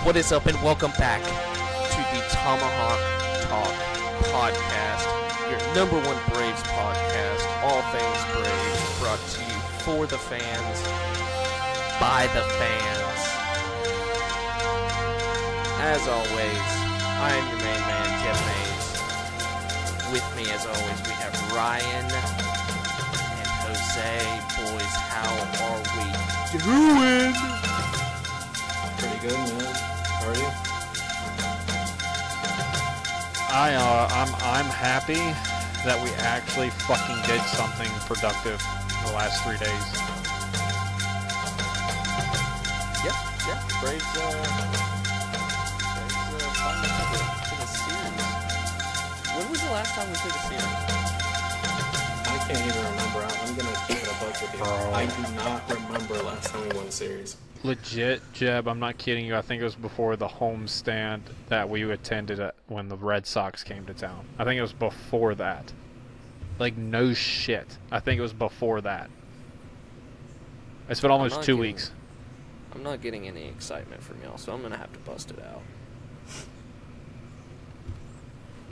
What is up, and welcome back to the Tomahawk Talk podcast, your #1 Braves podcast, all things Braves, brought to you for the fans, by the fans. As always, I am your main man, Jeff Mays. With me, as always, we have Ryan and Jose. Boys, how are we doing? Pretty good, man. How are you? I'm happy that we actually fucking did something productive in the last 3 days. Yep. Braves finally took a series. When was the last time we took a series? I can't even remember. I'm gonna keep it a buck with you. Bro. I do not remember last time we won a series. Legit, Jeb, I'm not kidding you. I think it was before the homestand that we attended when the Red Sox came to town. I think it was before that. Like, no shit. I think it was before that. It's been almost 2 weeks. I'm not getting any excitement from y'all, so I'm gonna have to bust it out.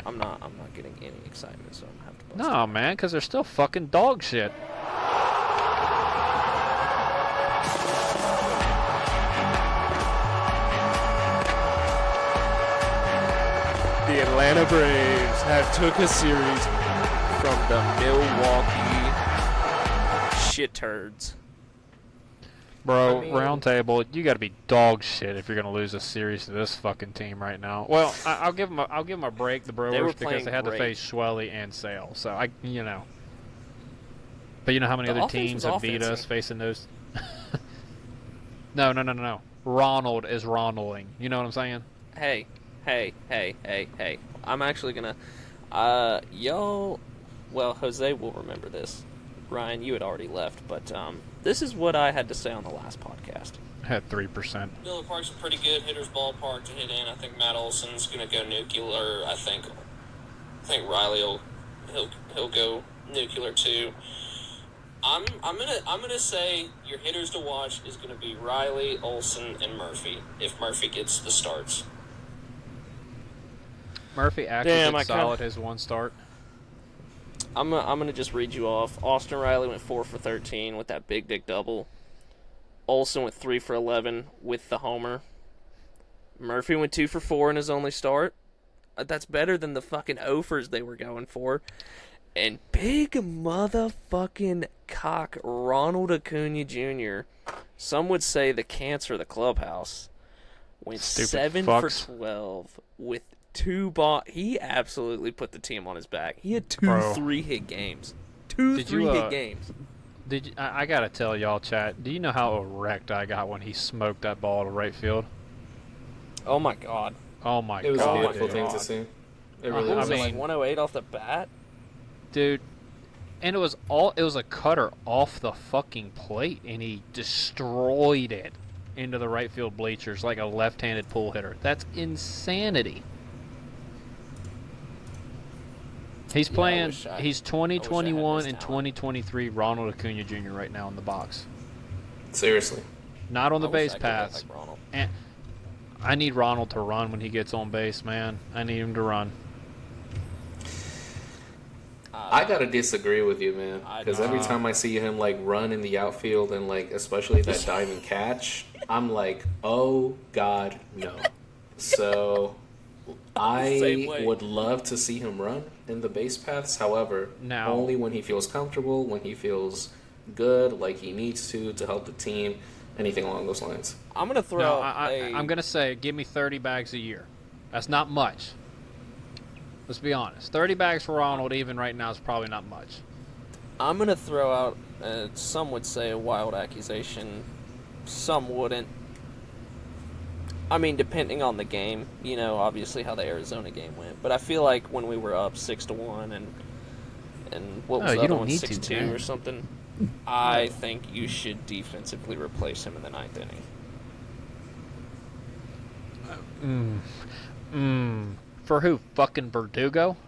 I'm not getting any excitement, so I'm gonna have to bust it out. No, man, because they're still fucking dog shit. The Atlanta Braves have took a series from the Milwaukee shit turds. Bro, I mean, round table, you got to be dog shit if you're gonna lose a series to this fucking team right now. Well, I'll give them a break, the Brewers, because they had to face Schwellenbach and Sale. So But you know how many other teams have beat us facing those? No. Ronald is Ronalding. You know what I'm saying? Hey. I'm actually gonna, y'all, well, Jose will remember this. Ryan, you had already left, but, this is what I had to say on the last podcast. I had 3%. Miller Park's a pretty good hitter's ballpark to hit in. I think Matt Olson's gonna go nuclear. I think Riley he'll go nuclear too. I'm gonna say your hitters to watch is gonna be Riley, Olson, and Murphy if Murphy gets the starts. Murphy actually did solid his one start. I'm gonna just read you off. Austin Riley went 4 for 13 with that big dick double. Olson went 3 for 11 with the homer. Murphy went 2 for 4 in his only start. That's better than the fucking offers they were going for. And big motherfucking cock Ronald Acuña Jr., some would say the cancer of the clubhouse, went Stupid 7 fucks. for 12 with 2 He absolutely put the team on his back. He had 2 3-hit games. 2 3-hit games. I gotta tell y'all, chat, do you know how erect I got when he smoked that ball to right field? Oh my god. Oh my god. It was a beautiful dude. thing to see. It What really was was. it, like 108 off the bat? Dude, and it was a cutter off the fucking plate, and he destroyed it into the right field bleachers like a left-handed pull hitter. That's insanity. He's playing. He's 2021 and 2023 Ronald Acuña Jr. right now in the box. Seriously. Not on the base I could hit paths. like Ronald. And I need Ronald to run when he gets on base, man. I need him to run. I gotta disagree with you, man. Because every time I see him like run in the outfield and like especially that diving catch, I'm like, oh god, no. So I would love to see him run in the base paths. However, only when he feels comfortable, when he feels good, like he needs to help the team, anything along those lines. I'm gonna throw. I'm gonna say, give me 30 bags a year. That's not much. Let's be honest. 30 bags for Ronald, even right now, is probably not much. I'm going to throw out, some would say, a wild accusation. Some wouldn't. I mean, depending on the game, obviously how the Arizona game went. But I feel like when we were up 6-1 and what was the other one, 6-2 or something, I think you should defensively replace him in the 9th inning. For who? Fucking Verdugo?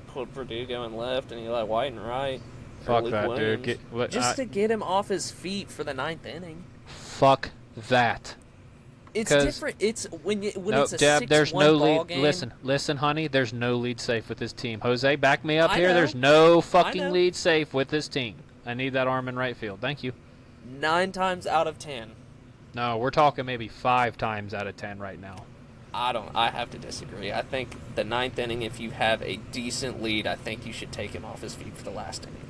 Put Verdugo in left and Eli White in right. Fuck that, dude. Just to get him off his feet for the 9th inning. Fuck that. It's 'Cause- different. It's when No, it's a Jab, 6-1 there's no ball lead. game. Listen, honey. There's no lead safe with this team. Jose, back me up I here. know. There's no I fucking know. lead safe with this team. I need that arm in right field. Thank you. 9 times out of 10. No, we're talking maybe 5 times out of 10 right now. I have to disagree. I think the 9th inning, if you have a decent lead, I think you should take him off his feet for the last inning.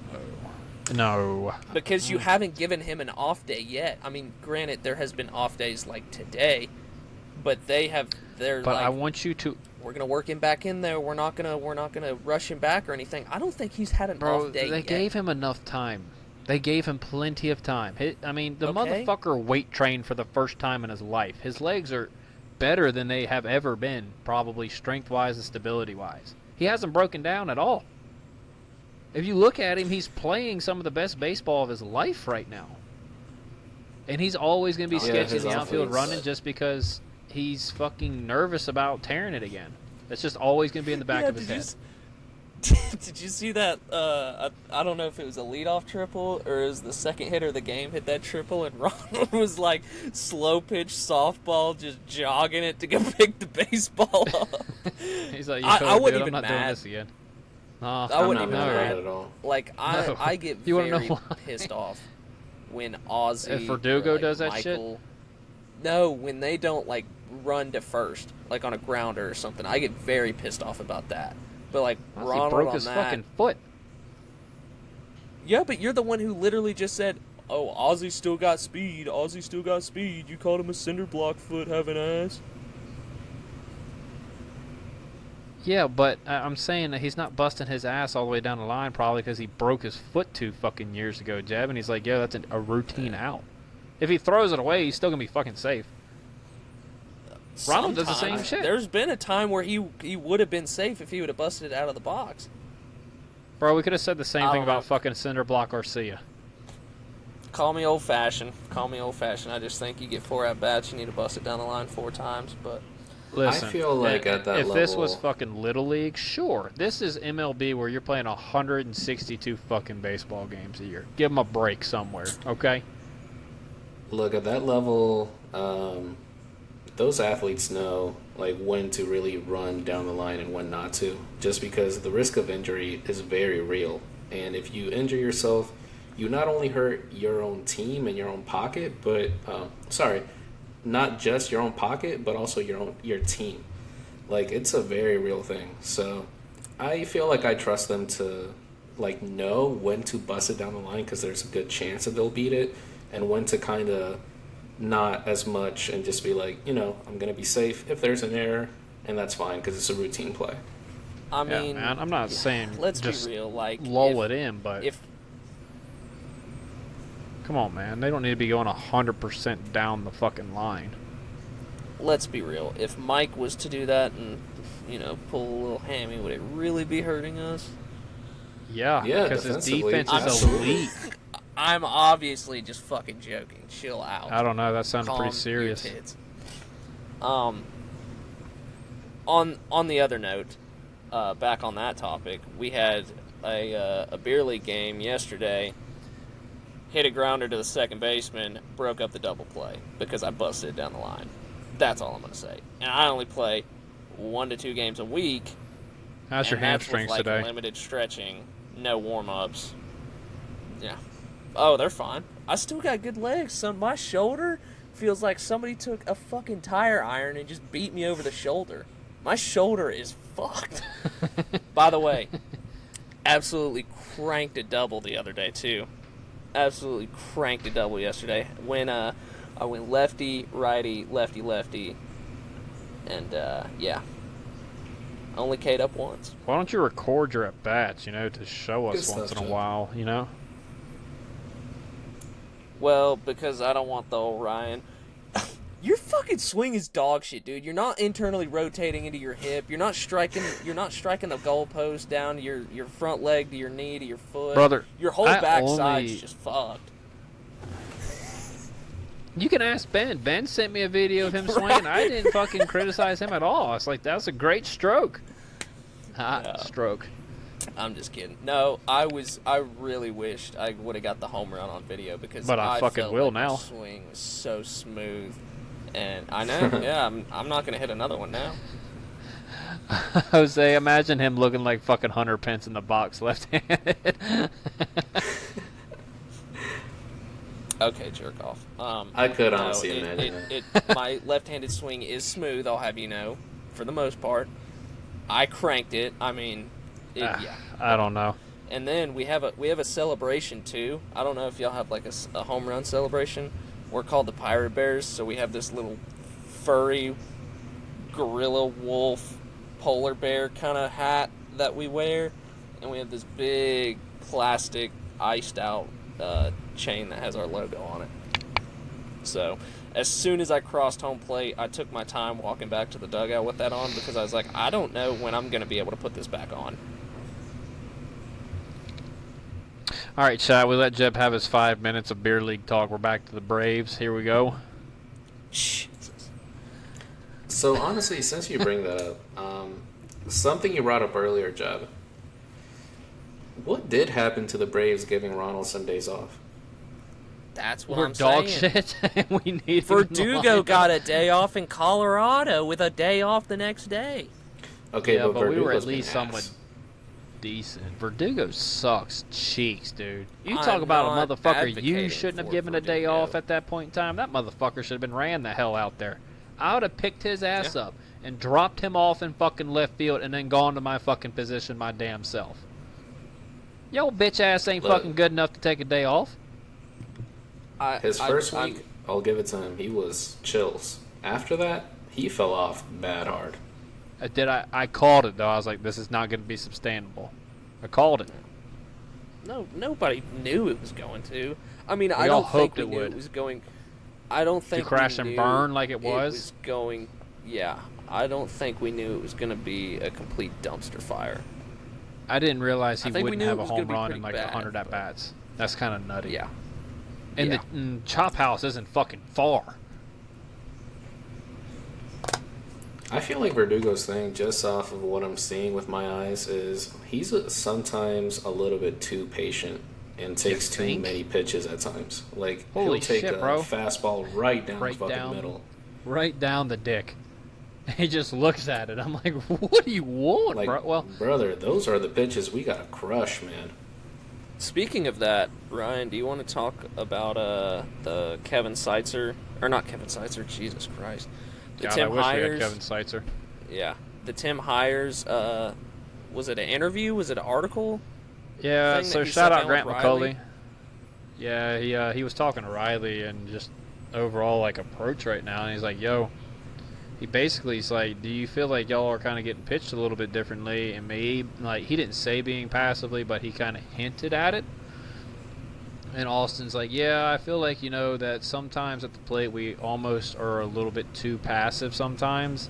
No. Because you haven't given him an off day yet. I mean, granted, there has been off days like today, but they're But like, I want you to, we're gonna work him back in there. We're not gonna rush him back or anything. I don't think he's had an bro. off day They yet. gave him enough time. They gave him plenty of time. I mean, the Okay. motherfucker weight trained for the first time in his life. His legs are better than they have ever been, probably strength-wise and stability-wise. He hasn't broken down at all. If you look at him, he's playing some of the best baseball of his life right now. And he's always going to be sketchy his in the outfield offense. running just because he's fucking nervous about tearing it again. That's just always going to be in the back of his head. Did you see that? I don't know if it was a leadoff triple or it was the second hitter of the game hit that triple, and Ronald was like slow pitch softball, just jogging it to go pick the baseball up. He's like, I "Yo, wouldn't dude, I'm even not doing mad. this again." Nah, I I'm wouldn't not even mad mad at all. Like No. I get You wanna know very why? pissed off when Ozzy If Verdugo or, like, does that shit? Michael, no, when they don't like run to first, like on a grounder or something. I get very pissed off about that. But like He Ronald broke on his that, fucking foot. yeah, but you're the one who literally just said, "Oh, Ozzy still got speed. Ozzy still got speed." You called him a cinder block foot having ass. Yeah, but I'm saying that he's not busting his ass all the way down the line probably because he broke his foot 2 fucking years ago, Jeb, and he's like, "Yo, that's a routine out." If he throws it away, he's still going to be fucking safe. Ronald does the same Sometimes. shit. There's been a time where he would have been safe if he would have busted it out of the box. Bro, we could have said the same I thing don't know. about fucking cinder block Garcia. Call me old fashioned. Call me old fashioned. I just think you get 4 at bats, you need to bust it down the line 4 times. But Listen, I feel like at that if this was level- fucking Little League, sure. This is MLB where you're playing 162 fucking baseball games a year. Give them a break somewhere, okay? Look, at that level, those athletes know like when to really run down the line and when not to, just because the risk of injury is very real. And if you injure yourself, you not only hurt your own team and your own pocket, but not just your own pocket, but also your team. Like, it's a very real thing. So I feel like I trust them to like know when to bust it down the line because there's a good chance that they'll beat it, and when to kind of not as much and just be like, I'm going to be safe if there's an error, and that's fine because it's a routine play. I Yeah, mean, man, I'm not saying let's just be real. Like, lull if, it in, but if come on, man. They don't need to be going 100% down the fucking line. let's be real, if Mike was to do that and pull a little hammy, would it really be hurting us? Yeah, Yeah, because his defensively, defense is absolutely. elite. I'm obviously just fucking joking. Chill out. I don't know. That sounded Calm pretty serious. your tits. On the other note, back on that topic, we had a beer league game yesterday. Hit a grounder to the second baseman, broke up the double play because I busted it down the line. That's all I'm gonna say. And I only play 1 to 2 games a week. How's your and that's with, hamstrings like, today? Limited stretching, no warm ups. Yeah. Oh, they're fine. I still got good legs, son. My shoulder feels like somebody took a fucking tire iron and just beat me over the shoulder. My shoulder is fucked. By the way, absolutely cranked a double the other day too. Absolutely cranked a double yesterday when I went lefty, righty, lefty, lefty, and yeah. Only K'd up once. Why don't you record your at bats, to show us Good once in stuff, a Jeff. while, Well, because I don't want the old Ryan. Your fucking swing is dog shit, dude. You're not internally rotating into your hip. You're not striking the goalpost down to your front leg, to your knee, to your foot. Brother, your whole I backside's only- just fucked. You can ask Ben. Ben sent me a video of him swinging. I didn't fucking criticize him at all. It's like, that's a great stroke. Yeah. Stroke. I'm just kidding. No, I really wished I would have got the home run on video because But I fucking felt will like now. My swing was so smooth, And I know, yeah, I'm not gonna hit another one now. Jose, imagine him looking like fucking Hunter Pence in the box, left-handed. Okay, jerk off. I could honestly imagine it. My left-handed swing is smooth. I'll have you know, for the most part. I cranked it. I mean, yeah. I don't know. And then we have a celebration too. I don't know if y'all have like a home run celebration. We're called the Pirate Bears, so we have this little furry gorilla wolf polar bear kind of hat that we wear, and we have this big plastic iced out chain that has our logo on it. So as soon as I crossed home plate, I took my time walking back to the dugout with that on, because I was like, I don't know when I'm going to be able to put this back on. All right, shall we let Jeb have his 5 minutes of beer league talk? We're back to the Braves. Here we go. Jesus. So honestly, since you bring that up, something you brought up earlier, Jeb. What did happen to the Braves giving Ronald some days off? That's what We're I'm dog saying. shit. We need Verdugo got a day off in Colorado with a day off the next day. Okay, yeah, but we were Verdugo's at least been ass. somewhat decent. Verdugo sucks cheeks, dude. You I'm talk about a not motherfucker you advocating shouldn't have for given a day Verdugo. off at that point in time. That motherfucker should have been ran the hell out there. I would have picked his ass Yeah. up and dropped him off in fucking left field and then gone to my fucking position my damn self. Yo, bitch ass ain't Look. fucking good enough to take a day off. His first week, I'll give it to him. He was chills. After that, he fell off bad hard. I called it though. I was like, this is not going to be sustainable. I called it. No, nobody knew it was going to. I mean, I all don't think hoped we it knew would. it was going. I don't think crash we and knew burn like it was? It was going. Yeah, I don't think we knew it was going to be a complete dumpster fire. I didn't realize he I think we wouldn't knew have it a was gonna home be run pretty in like bad, 100 at bats. That's kind of nutty. Yeah. And Yeah. the Chop House isn't fucking far. I feel like Verdugo's thing, just off of what I'm seeing with my eyes, is he's sometimes a little bit too patient and takes too think? many pitches at times. Like, Holy he'll take shit, a bro. fastball right down Right the fucking down. middle. Right down the dick. He just looks at it. I'm like, what do you want, Like, bro? Well, brother, those are the pitches we gotta crush, man. Speaking of that, Ryan, do you want to talk about the Kevin Seitzer, or not Kevin Seitzer? Jesus Christ, the God, I Tim wish we Hires. had Kevin Seitzer. Yeah, the Tim Hires. Was it an interview? Was it an article? Yeah, thing so that he shout sat out down Grant with Riley? McCulley. Yeah, he was talking to Riley and just overall like approach right now, and he's like, yo, he's like, do you feel like y'all are kind of getting pitched a little bit differently? And maybe, like, he didn't say being passively, but he kind of hinted at it. And Austin's like, yeah, I feel like, that sometimes at the plate we almost are a little bit too passive sometimes.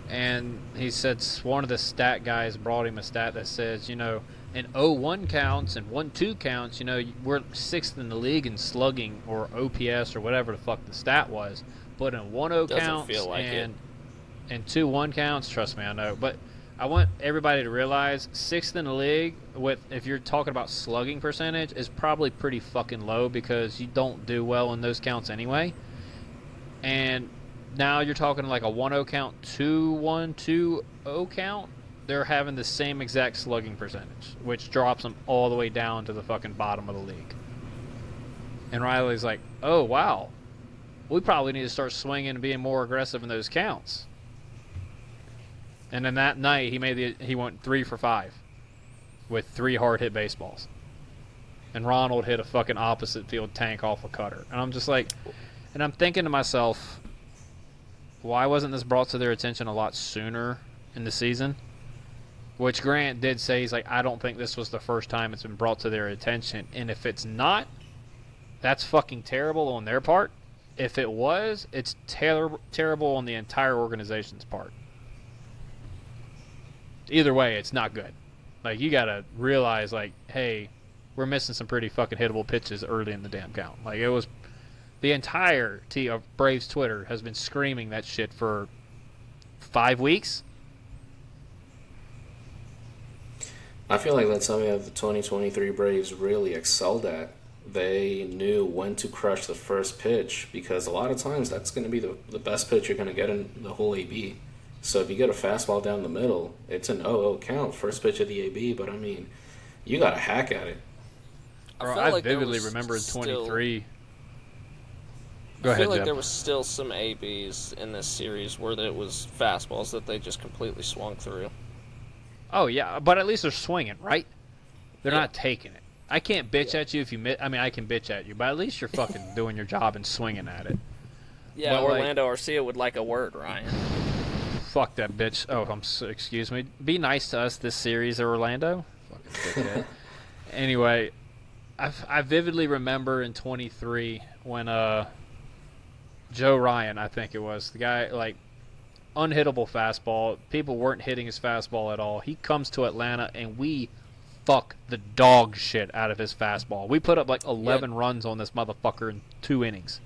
And he said one of the stat guys brought him a stat that says, in 0-1 counts and 1-2 counts, we're 6th in the league in slugging or OPS or whatever the fuck the stat was. But in 1-0 Doesn't counts feel like it. and 2-1 counts, trust me, I know. But I want everybody to realize 6th in the league, if you're talking about slugging percentage, is probably pretty fucking low because you don't do well in those counts anyway. And now you're talking like a 1-0 count, 2-1, 2-0 count. They're having the same exact slugging percentage, which drops them all the way down to the fucking bottom of the league. And Riley's like, oh, wow. We probably need to start swinging and being more aggressive in those counts. And then that night, he went 3 for 5 with 3 hard hit baseballs. And Ronald hit a fucking opposite field tank off a cutter. And I'm just like, and I'm thinking to myself, why wasn't this brought to their attention a lot sooner in the season? Which Grant did say, he's like, I don't think this was the first time it's been brought to their attention. And if it's not, that's fucking terrible on their part. If it was, it's terrible on the entire organization's part. Either way, it's not good. Like, you gotta realize, like, hey, we're missing some pretty fucking hittable pitches early in the damn count. Like, it was the entirety of Braves Twitter has been screaming that shit for 5 weeks. I feel like that's something that the 2023 Braves really excelled at they knew when to crush the first pitch, because a lot of times that's going to be the best pitch you're going to get in the whole AB. So if you get a fastball down the middle, it's an 0-0 count, first pitch of the AB, but I mean, you got to hack at it. I vividly remember in 23. Go ahead, I feel like Jeff. there was still some ABs in this series where it was fastballs that they just completely swung through. Oh, yeah, but at least they're swinging, right? They're not taking it. I can't bitch at you if you miss. I mean, I can bitch at you, but at least you're fucking doing your job and swinging at it. Yeah, but Orlando Arcia would like a word, Ryan. Fuck that bitch. Oh, excuse me. Be nice to us this series, Orlando. Fucking dickhead. Anyway, I vividly remember in 23 when Joe Ryan, I think it was, the guy, like, unhittable fastball. People weren't hitting his fastball at all. He comes to Atlanta, and we fuck the dog shit out of his fastball. We put up like 11 runs on this motherfucker in 2 innings.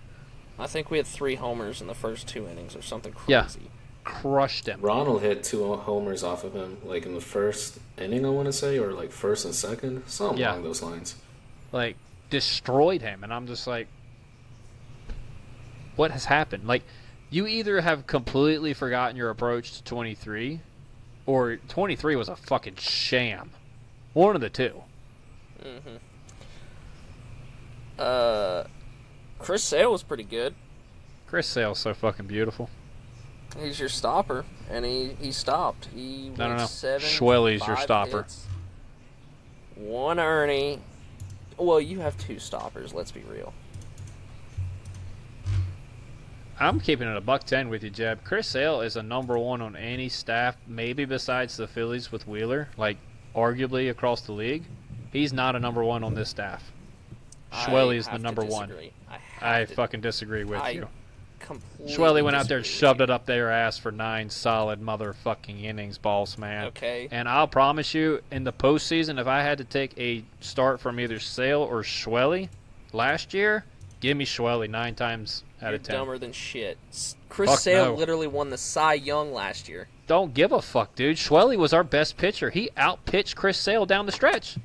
I think we had 3 homers in the first 2 innings or something crazy. Yeah, crushed him. Ronald hit 2 homers off of him, like in the first inning, I want to say, or like first and second, something along those lines. Like, destroyed him, and I'm just like, what has happened? Like, you either have completely forgotten your approach to 23, or 23 was a fucking sham. One of the two. Chris Sale was pretty good. Chris Sale's so fucking beautiful. He's your stopper, and he stopped. He No. went 7, Schwelly's your 5 stopper. hits. 1 Ernie. Well, you have 2 stoppers, let's be real. I'm keeping it a $110 with you, Jeb. Chris Sale is a number 1 on any staff, maybe besides the Phillies with Wheeler, like arguably across the league. He's not a number 1 on this staff. Schwelly is the number 1. I fucking disagree with you. Schwelly went out there and shoved it up their ass for 9 solid motherfucking innings, boss man. Okay. And I'll promise you, in the postseason, if I had to take a start from either Sale or Schwelly last year, give me Schwelly 9 times out of 10. You're dumber than shit. Chris Sale literally won the Cy Young last year. Don't give a fuck, dude. Schwelly was our best pitcher. He outpitched Chris Sale down the stretch.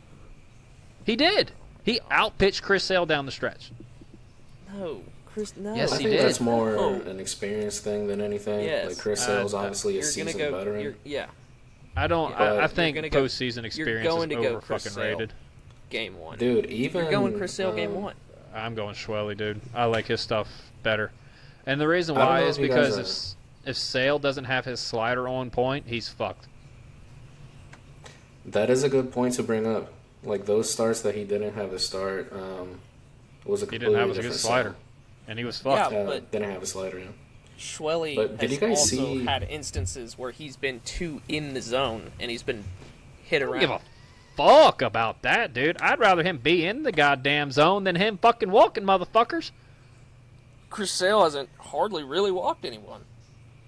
He did. He outpitched Chris Sale down the stretch. No. No. Yes, I he think did. that's more an experience thing than anything. Yes. Like Chris Sale's obviously a seasoned veteran. Yeah. I don't. I think postseason experience you're going is to go over Chris fucking Sale. rated. Game 1. Dude, even you're going Chris Sale game 1. I'm going Schwelly, dude. I like his stuff better. And the reason why is because if Sale doesn't have his slider on point, he's fucked. That is a good point to bring up. Like those starts that he didn't have his start was a completely He didn't have a good different slider, Sale. And he was fucked. Yeah, but didn't have a slider. Yeah. Schwelly But did has you guys also see- had instances where he's been too in the zone and he's been hit I don't around. give a fuck about that, dude. I'd rather him be in the goddamn zone than him fucking walking motherfuckers. Chris Sale hasn't hardly really walked anyone.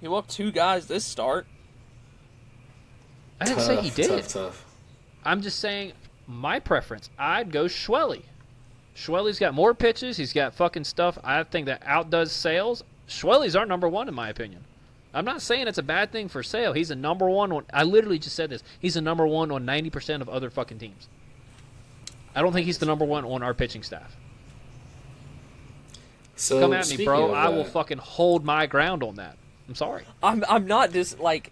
He walked 2 guys this start. I didn't say he did. Tough. I'm just saying my preference. I'd go Schwelly. Schwelly's got more pitches. He's got fucking stuff I think that outdoes Sales. Schwelly's our number 1 in my opinion. I'm not saying it's a bad thing for Sale. He's a number 1 on. I literally just said this. He's a number 1 on 90% of other fucking teams. I don't think he's the number 1 on our pitching staff. So Come at me, speaking bro. of I will that, fucking hold my ground on that. I'm sorry. I'm not just like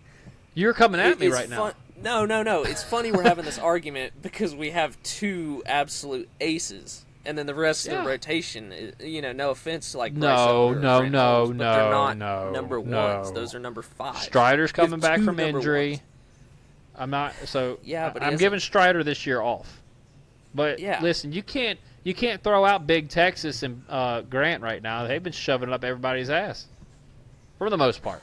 You're coming at me it's right now. No. It's funny we're having this argument because we have 2 absolute aces, and then the rest of the rotation. No offense to like Bryce Elder or Grant Holmes, but they're not number 1s. Those are number 5. Strider's coming back 2 from number injury. 1s. I'm not so. Yeah, but he I'm hasn't- giving Strider this year off. But Yeah. listen, you can't throw out Big Texas and Grant right now. They've been shoving it up everybody's ass for the most part.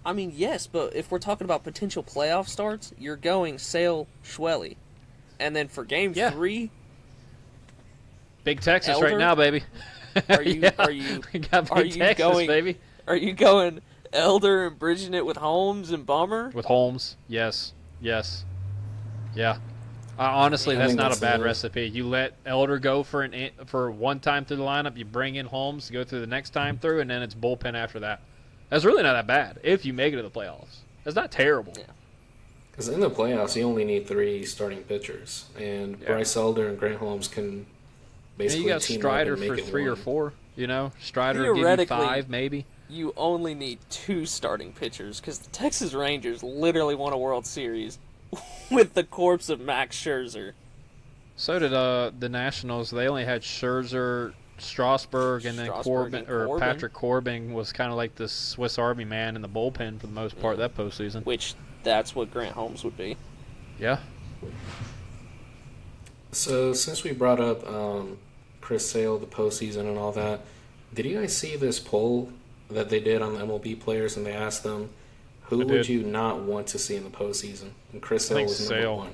I mean, yes, but if we're talking about potential playoff starts, you're going Sale, Schwelly, and then for Game 3, Big Texas Elder? right now, baby. Are you Yeah, are you we got are Big you Texas, going baby. Are you going Elder and bridging it with Holmes and Bummer? With Holmes, yes, yeah. Honestly, I that's think not that's a bad the- recipe. You let Elder go for one time through the lineup. You bring in Holmes to go through the next time through, and then it's bullpen after that. That's really not that bad if you make it to the playoffs. That's not terrible. Yeah. Because in the playoffs, you only need 3 starting pitchers, and Bryce Elder and Grant Holmes can basically you got team up Strider and make for it 3 or one. 4. You know, Strider will give you Theoretically, 5 maybe. You only need 2 starting pitchers because the Texas Rangers literally won a World Series with the corpse of Max Scherzer. So did the Nationals. They only had Scherzer, Strasburg, and then Corbin. Patrick Corbin was kind of like the Swiss Army man in the bullpen for the most part that postseason. Which, that's what Grant Holmes would be. Yeah. So since we brought up Chris Sale, the postseason, and all that, did you guys see this poll that they did on the MLB players, and they asked them, who would you not want to see in the postseason? And Chris Sale was number 1.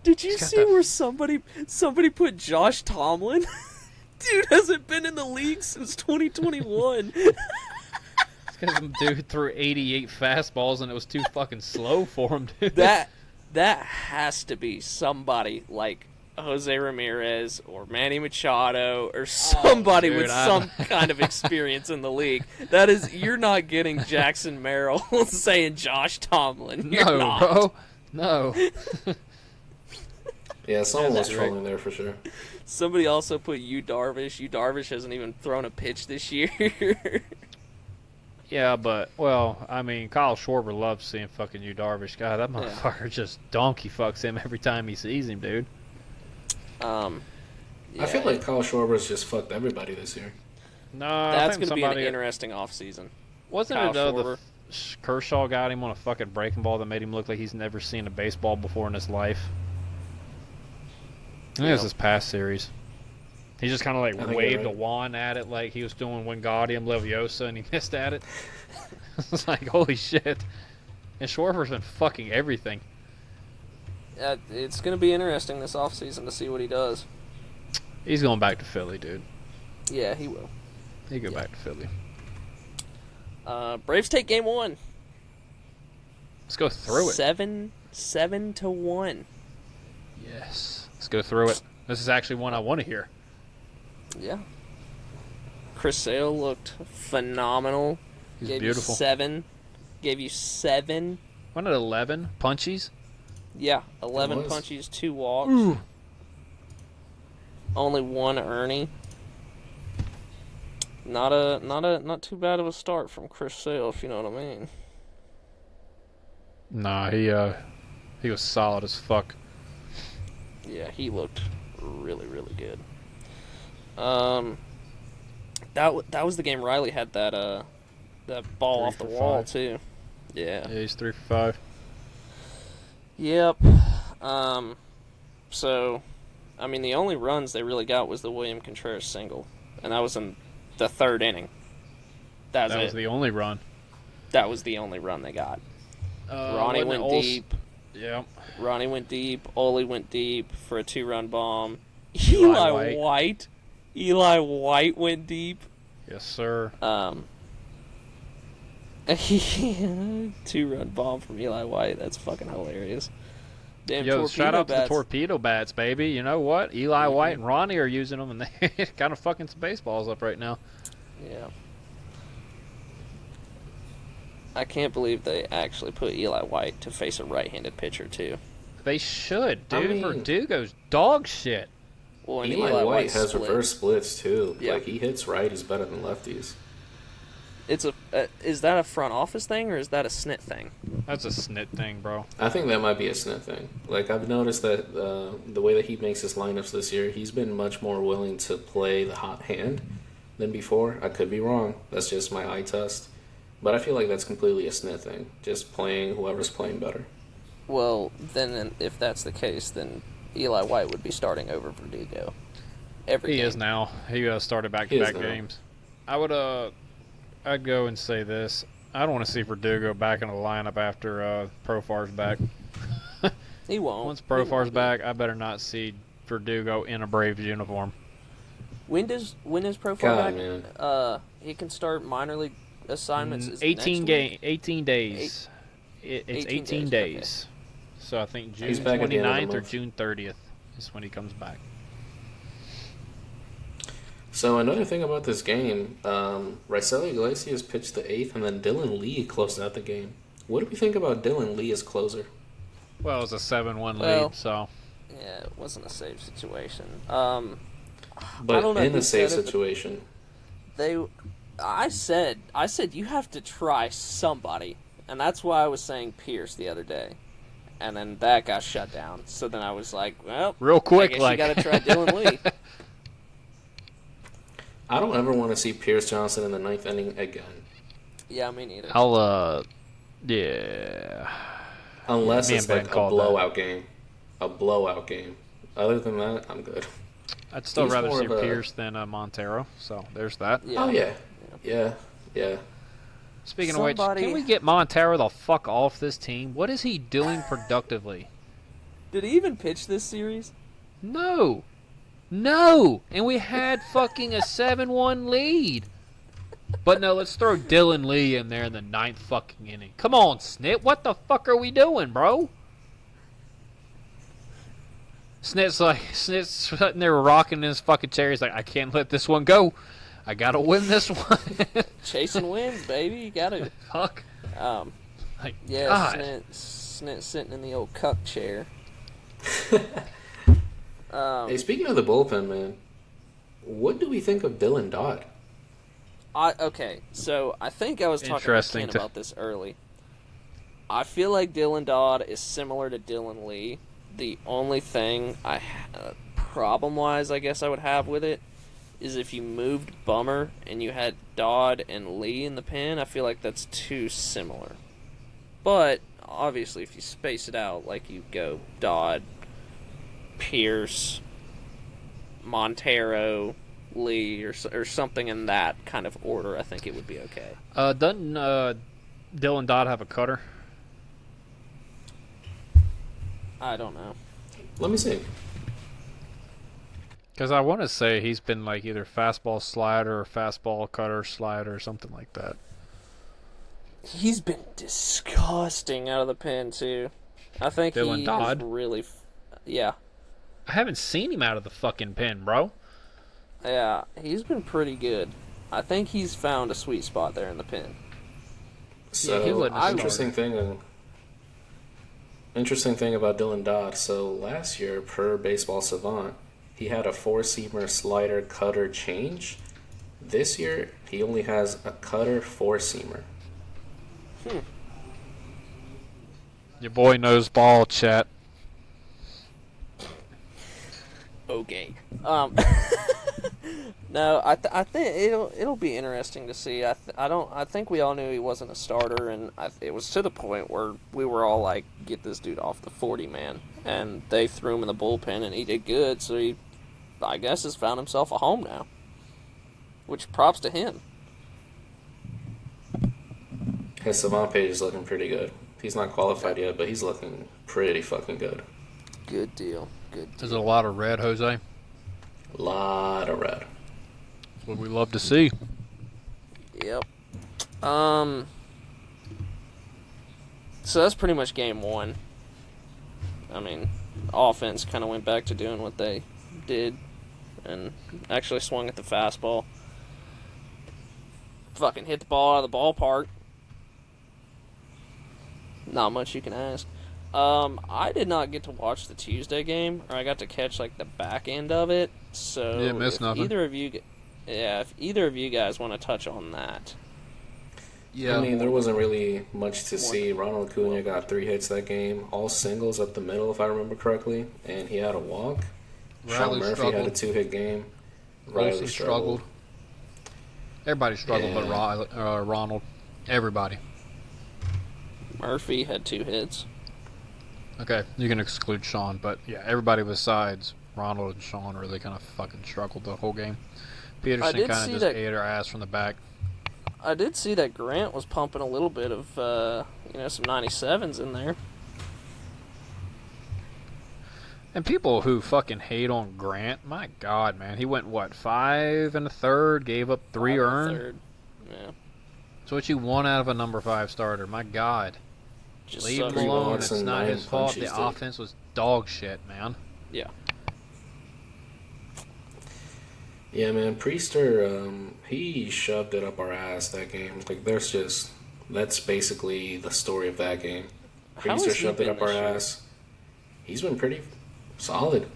Did you see where somebody put Josh Tomlin? Dude hasn't been in the league since 2021. It's because some dude threw 88 fastballs and it was too fucking slow for him, dude. That has to be somebody like Jose Ramirez or Manny Machado or somebody with some kind of experience in the league. That is, you're not getting Jackson Merrill saying Josh Tomlin. You're not. Bro. No. Yeah, someone was trolling there for sure. Somebody also put Yu Darvish. Yu Darvish hasn't even thrown a pitch this year. Yeah, but, well, I mean, Kyle Schwarber loves seeing fucking Yu Darvish. God, that motherfucker just donkey fucks him every time he sees him, dude. I feel like Kyle Schwarber's just fucked everybody this year. No, that's going to be an interesting offseason. Wasn't it the Kershaw got him on a fucking breaking ball that made him look like he's never seen a baseball before in his life? I think it was this past series. He just kind of like waved a wand at it like he was doing Wingardium Leviosa and he missed at it. It's like, holy shit. And Schwarber's been fucking everything. It's going to be interesting this offseason to see what he does. He's going back to Philly, dude. Yeah, he will. He'll go back to Philly. Braves take game 1. Let's go through it. 7-1. Yes. Let's go through it. This is actually one I want to hear. Yeah. Chris Sale looked phenomenal. He's beautiful. Gave you 7. Wasn't it 11 punchies? Yeah, 11 punchies, 2 walks. Ooh. Only 1 Ernie. Not too bad of a start from Chris Sale, if you know what I mean. Nah, he was solid as fuck. Yeah, he looked really, really good. That was the game Riley had that ball off the wall too. Yeah. Yeah, he's 3 for 5. Yep. So, I mean, the only runs they really got was the William Contreras single, and that was in the 3rd inning. That was the only run. That was the only run they got. Ronnie went deep. Yeah. Ronnie went deep. Ole went deep for a 2-run bomb. Eli White went deep. Yes, sir. 2-run bomb from Eli White. That's fucking hilarious. Damn, yo, shout out to the torpedo bats, baby. You know what? Eli White and Ronnie are using them, and they kind of fucking some baseballs up right now. Yeah. I can't believe they actually put Eli White to face a right-handed pitcher, too. They should, dude. I mean, Verdugo's dog shit. Well, and Eli White has reverse splits, too. Yeah. Like, he hits righties better than lefties. It's is that a front office thing, or is that a snit thing? That's a snit thing, bro. I think that might be a snit thing. Like, I've noticed that the way that he makes his lineups this year, he's been much more willing to play the hot hand than before. I could be wrong. That's just my eye test. But I feel like that's completely a snit thing. Just playing whoever's playing better. Well, then if that's the case, then Eli White would be starting over Verdugo. He is now. He started back-to-back games. I'd go and say this. I don't want to see Verdugo back in the lineup after Profar's back. He won't. Once Profar's back, I better not see Verdugo in a Braves uniform. When does Profar back? Man. He can start minor league assignments. 18 days. It's 18 days. Okay. So I think June 29th or June 30th is when he comes back. So another thing about this game, Raisel Iglesias pitched the 8th, and then Dylan Lee closed out the game. What do we think about Dylan Lee as closer? Well, it was a 7-1 lead, so... Yeah, it wasn't a safe situation. But don't know in who a safe said it, but situation. I said you have to try somebody, and that's why I was saying Pierce the other day, and then that got shut down. So then I was like, well, real quick, I guess like you got to try Dylan Lee. I don't ever want to see Pierce Johnson in the 9th inning again. Yeah, me neither. Yeah. Unless Me it's and Ben like a called blowout game. A blowout game. Other than that, I'm good. I'd still He's rather more see of a- Pierce than Montero. So there's that. Yeah. Oh, yeah. Yeah. Speaking of which, Somebody- can we get Montero the fuck off this team? What is he doing productively? Did he even pitch this series? No. And we had fucking a 7-1 lead. But no, let's throw Dylan Lee in there in the 9th fucking inning. Come on, Snit. What the fuck are we doing, bro? Snit's sitting there rocking his fucking chair. He's like, I can't let this one go. I gotta win this one. Chasing wins, baby. You got to. Fuck. Yeah, God. Snit sitting in the old cuck chair. Hey, speaking of the bullpen, man, what do we think of Dylan Dodd? Okay, so I think I was talking to Interesting Ken to- about this early. I feel like Dylan Dodd is similar to Dylan Lee. The only thing problem-wise, I guess I would have with it is if you moved Bummer and you had Dodd and Lee in the pen, I feel like that's too similar. But obviously, if you space it out, like you go Dodd, Pierce, Montero, Lee, or something in that kind of order, I think it would be okay. Doesn't Dylan Dodd have a cutter? I don't know. Let me see. Because I want to say he's been like either fastball slider or fastball cutter slider or something like that. He's been disgusting out of the pen too. I think Dylan he Dodd? is really, yeah, I haven't seen him out of the fucking pen, bro. yeah, he's been pretty good. I think he's found a sweet spot there in the pen. So, he wouldn't have interesting thing about Dylan Dodd. So last year, per Baseball Savant, he had a 4-seamer slider cutter change. This year, he only has a cutter 4-seamer. Your boy knows ball, chat. Okay. No, I think it'll be interesting to see. I think we all knew he wasn't a starter, and it was to the point where we were all like, "Get this dude off the 40-man," and they threw him in the bullpen, and he did good. So he, I guess, has found himself a home now. Which props to him. His Savant page is looking pretty good. He's not qualified yet, but he's looking pretty fucking good. Good deal. Good deal. Is it a lot of red, Jose? Lot of red. That's what we love to see. Yep. So that's pretty much game one. I mean, offense kind of went back to doing what they did and actually swung at the fastball. Fucking hit the ball out of the ballpark. Not much you can ask. I did not get to watch the Tuesday game, or I got to catch like the back end of it. So You didn't miss if nothing. if either of you guys want to touch on that. Yeah. I mean, there wasn't really much to see. Ronald Acuña got 3 hits that game, all singles up the middle, if I remember correctly, and he had a walk. Sean Riley Murphy struggled. had a 2-hit game. Olsen struggled. Everybody struggled Yeah. but Ronald. Everybody. Murphy had 2 hits. Okay, you can exclude Sean, but yeah, everybody besides Ronald and Sean really kind of fucking struggled the whole game. Peterson did kind see of just that- ate our ass from the back. I did see that Grant was pumping a little bit of, some 97s in there. And people who fucking hate on Grant, my God, man, he went 5 1/3, gave up 3 5 and a earned. third. Yeah. So what you want out of a number 5 starter? My God, Just leave sucks. him alone. walks It's and not 9 his fault. punches, The dude. offense was dog shit, man. Yeah. Yeah, man, Priester, he shoved it up our ass that game. Like, that's basically the story of that game. How Priester has he shoved it been up our this year? ass. He's been pretty solid.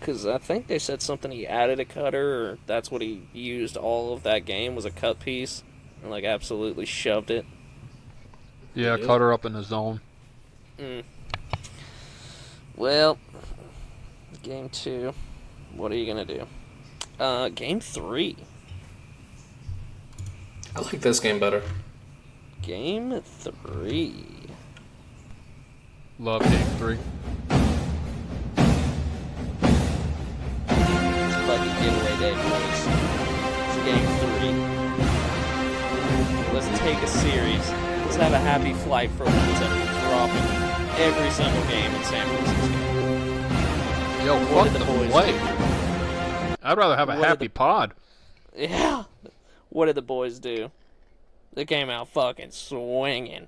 because I think they said something he added a cutter, or that's what he used all of that game was a cut piece, and like absolutely shoved it. Yeah, cutter up in the zone. Well, game 2. What are you gonna do? Game 3. I like this game better. Game 3. Love game 3. It's fucking giveaway day, boys. It's game 3. Let's take a series. Let's have a happy flight for once and dropping every single game in San Francisco. Yo, What fuck did the the boys play. do? I'd rather have a What did happy pod. Yeah. What did the boys do? They came out fucking swinging.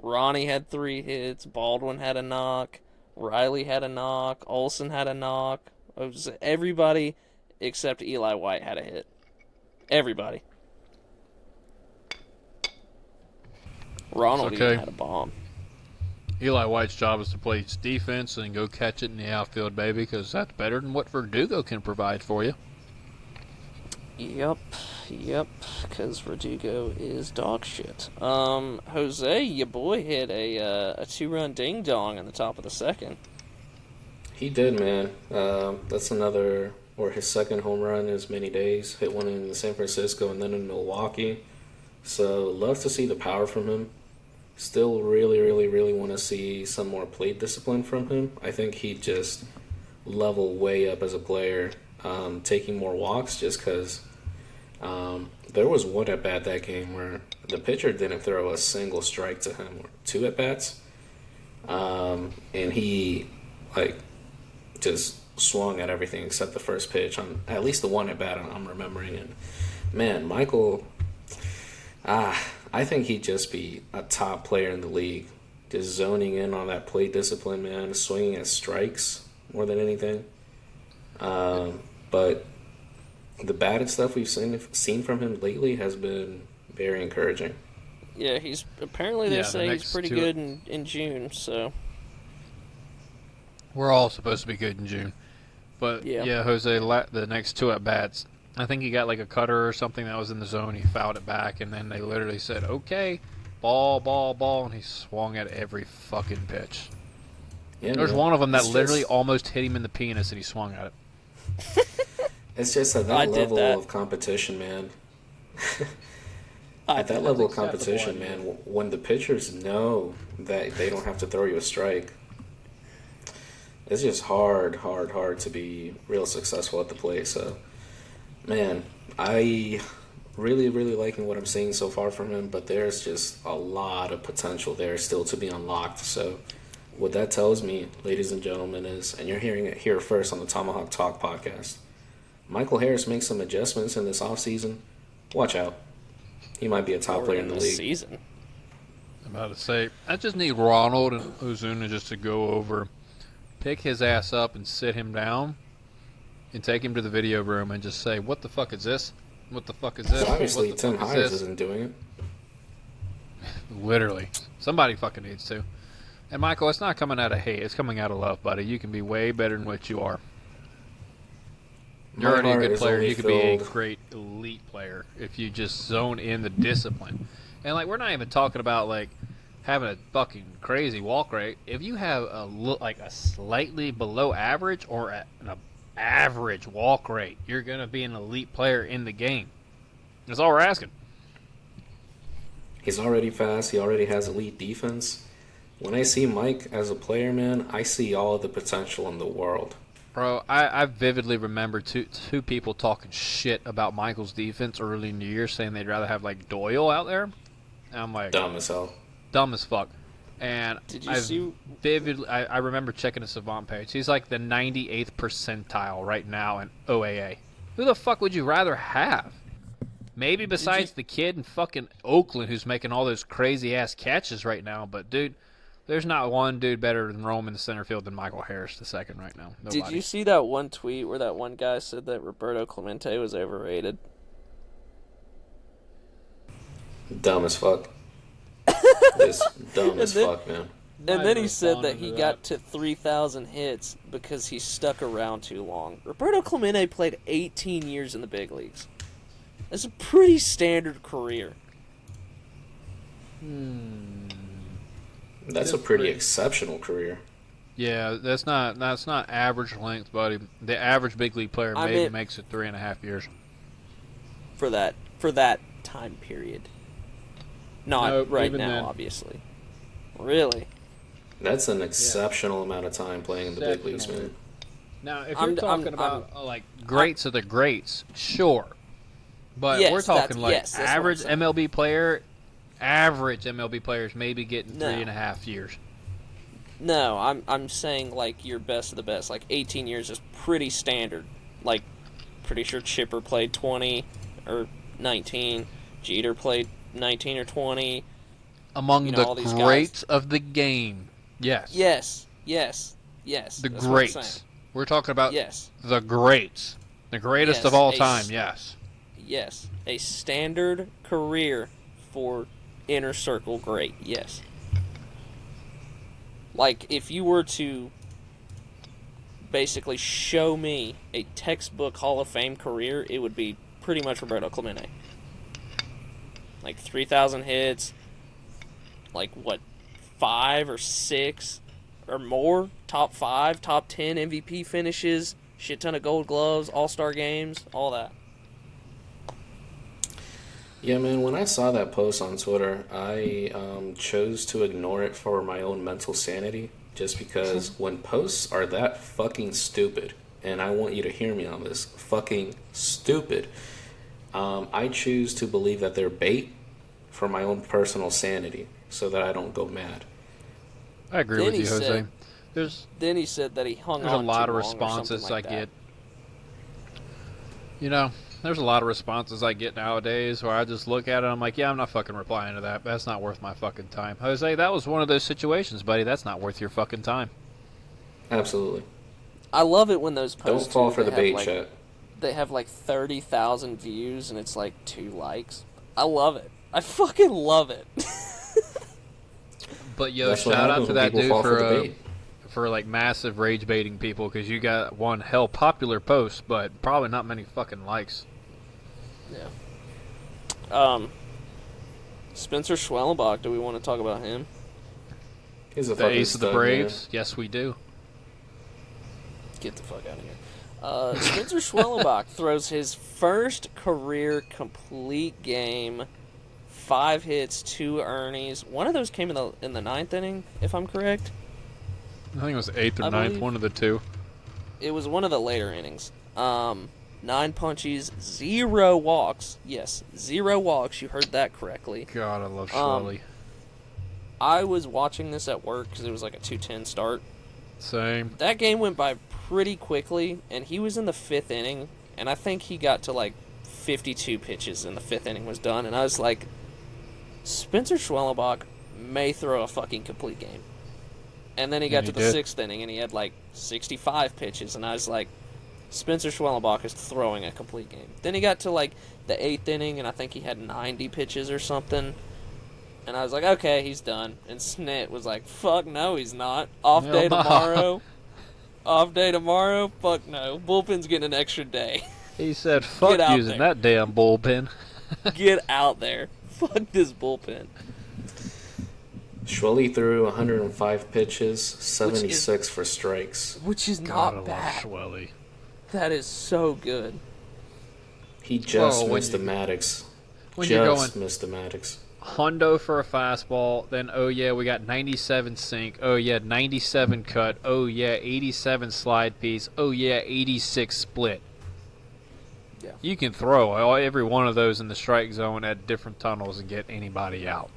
Ronnie had 3 hits. Baldwin had a knock. Riley had a knock. Olsen had a knock. Everybody except Eli White had a hit. Everybody. Ronald even had a bomb. Eli White's job is to play defense and go catch it in the outfield, baby, because that's better than what Verdugo can provide for you. Yep, because Verdugo is dog shit. Jose, your boy hit a 2-run ding-dong in the top of the second. He did, man. That's another, or his second home run in as many days. Hit one in San Francisco and then in Milwaukee. So, love to see the power from him. Still really want to see some more plate discipline from him. I think he'd just level way up as a player, taking more walks just because there was one at-bat that game where the pitcher didn't throw a single strike to him, or 2 at-bats. And he, just swung at everything except the first pitch on at least the one at-bat I'm remembering. And, man, Michael... I think he'd just be a top player in the league. Just zoning in on that plate discipline, man. Swinging at strikes more than anything. But the batted stuff we've seen from him lately has been very encouraging. Yeah, he's apparently they say he's pretty good in June, so... We're all supposed to be good in June. But, yeah Jose, the next 2 at-bats... I think he got like a cutter or something that was in the zone. He fouled it back, and then they literally said, okay, ball, and he swung at every fucking pitch. Yeah, there's one of them that literally almost hit him in the penis, and he swung at it. It's just at that level of competition, man. At that level of competition, man, when the pitchers know that they don't have to throw you a strike, it's just hard to be real successful at the plate, so... Man, I really liking what I'm seeing so far from him, but there's just a lot of potential there still to be unlocked. So what that tells me, ladies and gentlemen, is, and you're hearing it here first on the Tomahawk Talk podcast, Michael Harris makes some adjustments in this offseason. Watch out. He might be a top player in the league. Season. I'm about to say, I just need Ronald and Ozuna just to go over, pick his ass up and sit him down, and take him to the video room and just say, what the fuck is this? What the fuck is this? Obviously, Tim Hines isn't doing it. Literally. Somebody fucking needs to. And Michael, it's not coming out of hate. It's coming out of love, buddy. You can be way better than what you are. You're already a good player. You could be a great elite player if you just zone in the discipline. And, we're not even talking about, having a fucking crazy walk rate. If you have a slightly below average or an average walk rate, you're going to be an elite player in the game. That's all we're asking. He's already fast. He already has elite defense. When I see Mike as a player, man, I see all of the potential in the world. Bro, I vividly remember two people talking shit about Michael's defense early in the year, saying they'd rather have, Doyle out there. And I'm like... Dumb as hell. Dumb as fuck. And did you see? Vividly, I remember checking the Savant page. He's the 98th percentile right now in OAA. Who the fuck would you rather have? Maybe besides the kid in fucking Oakland who's making all those crazy ass catches right now. But dude, there's not one dude better than roaming the center field than Michael Harris the second right now. Nobody. Did you see that one tweet where that one guy said that Roberto Clemente was overrated? Dumb as fuck. Just dumb as fuck, man. And then he said that he got to 3,000 hits because he stuck around too long. Roberto Clemente played 18 years in the big leagues. That's a pretty standard career. That's a pretty exceptional career. Yeah, that's not average length, buddy. The average big league player maybe makes it 3.5 years. For that time period. Not right now, then. Obviously. Really? That's an exceptional amount of time playing in the big leagues, man. Now, if you're talking about like greats of the greats, sure. But yes, we're talking like average MLB player. Average MLB players maybe getting 3.5 years. No, I'm saying like your best of the best. Like 18 years is pretty standard. Like, pretty sure Chipper played 20 or 19. Jeter played 19 or 20. Among the greats of the game. Yes. Yes. The greats. We're talking about the greats. The greatest of all time, yes. Yes. A standard career for inner circle great, yes. Like, if you were to basically show me a textbook Hall of Fame career, it would be pretty much Roberto Clemente. Like, 3,000 hits, like, 5 or 6 or more, top 5, top 10 MVP finishes, shit ton of gold gloves, all-star games, all that. Yeah, man, when I saw that post on Twitter, I chose to ignore it for my own mental sanity, just because when posts are that fucking stupid, and I want you to hear me on this, fucking stupid, I choose to believe that they're bait for my own personal sanity, so that I don't go mad. I agree with you, Jose. Then he said that he hung on There's a lot of responses I get. You know, there's a lot of responses I get nowadays where I just look at it and I'm like, yeah, I'm not fucking replying to that. That's not worth my fucking time. Jose, that was one of those situations, buddy. That's not worth your fucking time. Absolutely. I love it when those posts... Don't fall for the bait, chat. They have like 30,000 views and it's like 2 likes. I love it. I fucking love it. But yo, shout out to that dude for like massive rage baiting people, because you got one hell popular post, but probably not many fucking likes. Yeah. Spencer Schwellenbach, do we want to talk about him? He's the ace of the Braves. Man. Yes, we do. Get the fuck out of here. Spencer Schwellenbach throws his first career complete game. 5 hits, 2 earnies. One of those came in the 9th inning, if I'm correct. I think it was 8th or 9th, one of the two. It was one of the later innings. 9 punchies, 0 walks. Yes, 0 walks. You heard that correctly. God, I love Schwelly. I was watching this at work because it was like a 2:10 start. Same. That game went by pretty quickly, and he was in the 5th inning, and I think he got to like 52 pitches, and the 5th inning was done, and I was like, Spencer Schwellenbach may throw a fucking complete game. And then he got to the 6th inning, and he had like 65 pitches, and I was like, Spencer Schwellenbach is throwing a complete game. Then he got to like the 8th inning, and I think he had 90 pitches or something. And I was like, okay, he's done. And Snit was like, fuck no, he's not. Off day tomorrow. Off day tomorrow? Fuck no. Bullpen's getting an extra day. He said, fuck using that damn bullpen. Get out there. Fuck this bullpen. Schwelly threw 105 pitches, 76 for strikes. Which is not bad. Schwelly. That is so good. He just missed the Maddox. Missed the Maddox. Hundo for a fastball, then we got 97 sink, 97 cut, 87 slide piece, 86 split. Yeah. You can throw every one of those in the strike zone at different tunnels and get anybody out.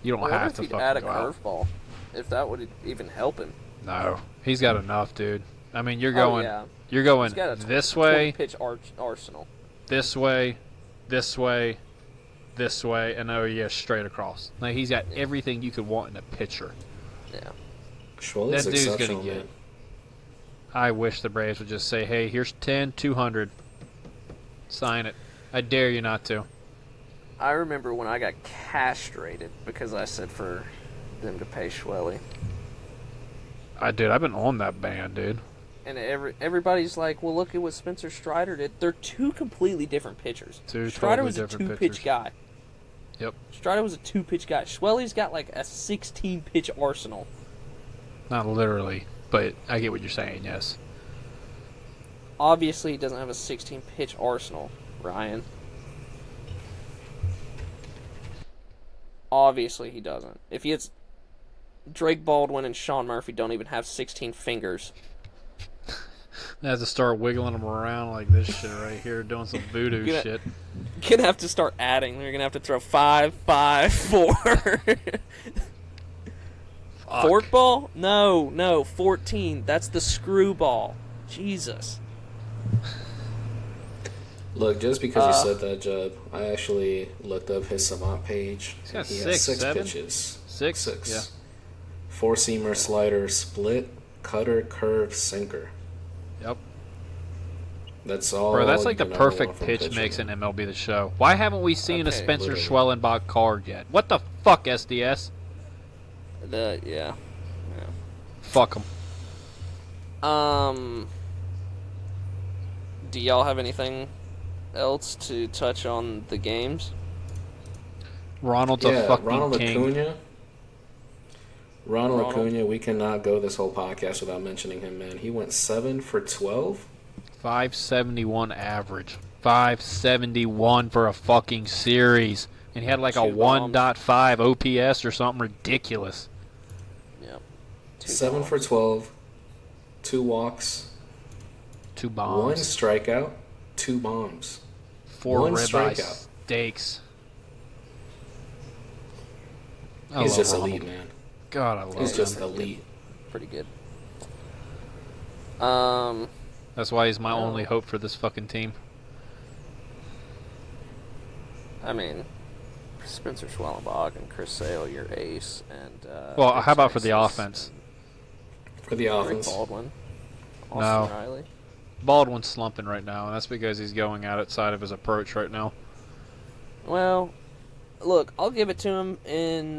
You don't have to fucking add a go out. curveball, if that would even help him. No, he's got enough, dude. I mean, you're going this way, pitch arsenal. This way, this way, this way, and straight across. Like, he's got everything you could want in a pitcher. Yeah. Schwelly's that dude's gonna get. I wish the Braves would just say, "Hey, here's 10, 200. Sign it. I dare you not to." I remember when I got castrated because I said for them to pay Schwelly. I've been on that band, dude. And everybody's like, well, look at what Spencer Strider did. They're two completely different pitchers. Strider was a two-pitch guy. Yep. Strider was a two-pitch guy. Schwelly's got like a 16-pitch arsenal. Not literally, but I get what you're saying, yes. Obviously, he doesn't have a 16-pitch arsenal, Ryan. Obviously, he doesn't. If he hits... Drake Baldwin and Sean Murphy don't even have 16 fingers. I have to start wiggling them around like this shit right here, doing some voodoo shit. You're gonna have to start adding. You're gonna have to throw 5, 5, 4. Forkball? No, 14. That's the screwball. Jesus. Look, just because you said that, Jeb, I actually looked up his Savant page. He's got he six, has 6 7? pitches. Six? Yeah. 4-seamer, slider, split, cutter, curve, sinker. Yep. That's all. Bro, that's like the perfect pitch pitch mix in MLB The Show. Why haven't we seen a Spencer Schwellenbach card yet? What the fuck, SDS? Yeah. Fuck them. Do y'all have anything else to touch on the games? Ronald's a fucking Ronald king. Acuña. Ronald Acuña, we cannot go this whole podcast without mentioning him, man. He went 7 for 12. 571 average. 571 for a fucking series. And he had like a 1.5 OPS or something ridiculous. Yep. 7 for 12. 2 walks. 2 bombs. 1 strikeout. 2 bombs. 4 1 ribeye strikeout. steaks. He's just elite, man. God, I love him. He's just elite. Pretty good. That's why he's my only hope for this fucking team. I mean, Spencer Schwellenbach and Chris Sale, your ace, and Well, how about for the offense? For the offense. Baldwin, No. Austin Riley. Baldwin's slumping right now, and that's because he's going outside of his approach right now. Well, look, I'll give it to him in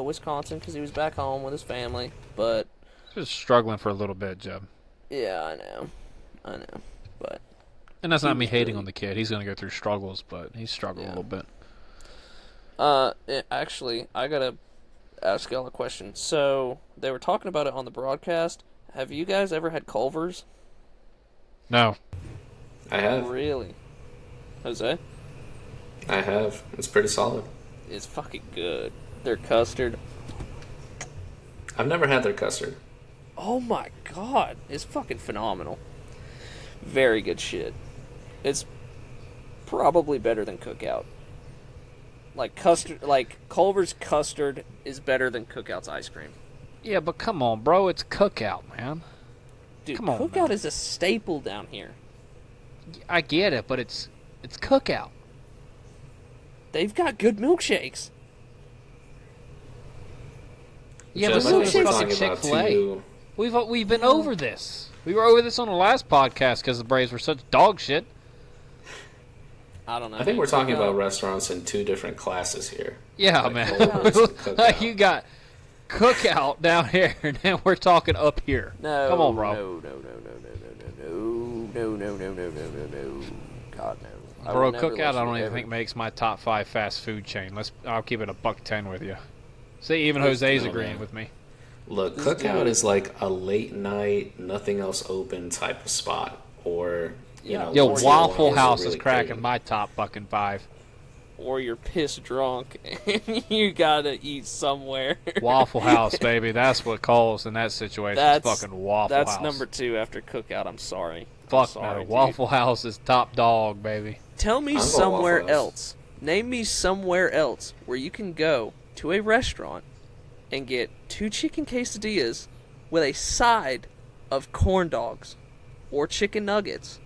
Wisconsin because he was back home with his family. But He's just struggling for a little bit, Jeb. yeah, I know, but And that's not me hating on the kid. He's going to go through struggles, but he's struggling a little bit. Actually, I gotta ask y'all a question. So they were talking about it on the broadcast. Have you guys ever had Culver's? No. I have. Really, Jose? I have. It's pretty solid. It's fucking good. Their custard. I've never had their custard. Oh my god, it's fucking phenomenal. Very good shit. It's probably better than Cookout. Like custard, like Culver's custard is better than Cookout's ice cream. Yeah, but come on, bro. It's Cookout, man. Dude, Come on, Cookout man. is a staple down here. I get it, but it's Cookout. They've got good milkshakes. Yeah, Just but so like does we're fucking talking about Chick-fil-A. two- We've been over this. We were over this on the last podcast because the Braves were such dog shit. I don't know. I think we're talking Cookout- about restaurants in 2 different classes here. Yeah, Like man. Culver's and Cookout. You got Cookout down here, and now we're talking up here. No. Come on, bro. No. God, no. I Bro, would never Cookout, let I you don't even ever- think makes my top 5 fast food chain. I'll keep it a $1.10 with you. See, even Let's Jose's do it, agreeing man. with me. Look, Let's do Cookout it. is like a late night, nothing else open type of spot. Or, you know. Yo, once in a Waffle while, House really is cracking craving. my top fucking 5. Or you're pissed drunk and you gotta eat somewhere. Waffle House, baby. That's what calls in that situation. It's fucking Waffle That's House. number 2 after Cookout. I'm sorry. Fuck sorry, no. dude. Waffle House is top dog, baby. Tell me I'm going somewhere Waffle House. else. Name me somewhere else where you can go to a restaurant and get 2 chicken quesadillas with a side of corn dogs or chicken nuggets.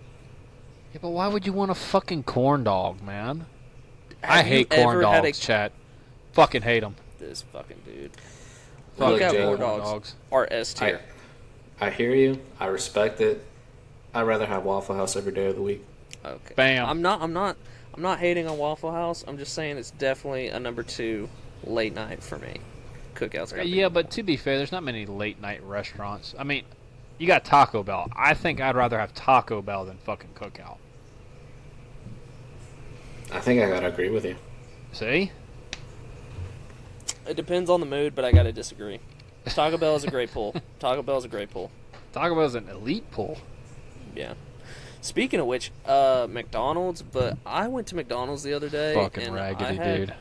Yeah, but why would you want a fucking corn dog, man? I Have you hate corn ever had dogs, chat. Fucking hate them. This fucking dude. Look, Cookout Joe, corn dogs are S tier. I hear you. I respect it. I'd rather have Waffle House every day of the week. Okay. Bam. I'm not hating on Waffle House. I'm just saying it's definitely a number 2 late night for me. Cookout's got Yeah, but to be fair, there's not many late night restaurants. I mean, you got Taco Bell. I think I'd rather have Taco Bell than fucking Cookout. I think I gotta agree with you. See? It depends on the mood, but I gotta disagree. Taco Bell is a great pull. Taco Bell is a great pull. Taco Bell's an elite pull. Yeah. Speaking of which, McDonald's, but I went to McDonald's the other day. Fucking and raggedy, dude.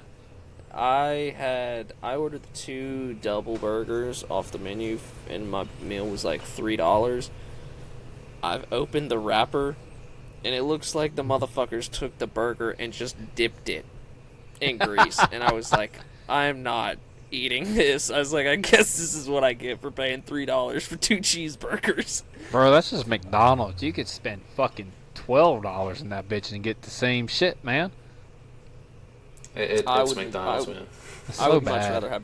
I ordered the 2 double burgers off the menu, and my meal was like $3. I've opened the wrapper, and it looks like the motherfuckers took the burger and just dipped it in grease. And I was like, I'm not eating this. I was like, I guess this is what I get for paying $3 for 2 cheeseburgers. Bro, that's just McDonald's. You could spend fucking $12 in that bitch and get the same shit, man. It's McDonald's, man. I would much rather have...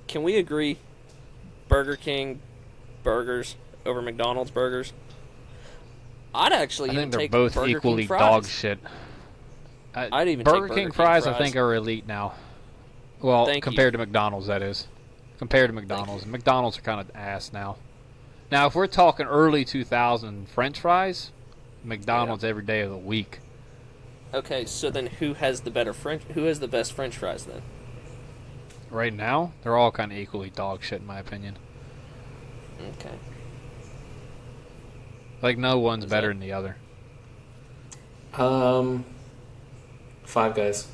Can we agree Burger King burgers over McDonald's burgers? I'd actually I think they're take both Burger equally King fries. dog shit. I'd even take Burger King fries, I think, are elite now. Well, compared to McDonald's, that is. Compared to McDonald's. McDonald's are kind of ass now. Now, if we're talking early 2000 French fries, McDonald's every day of the week. Okay, so then who has the best French fries then? Right now, they're all kind of equally dog shit, in my opinion. Okay. Like, no one's better than the other. Five Guys.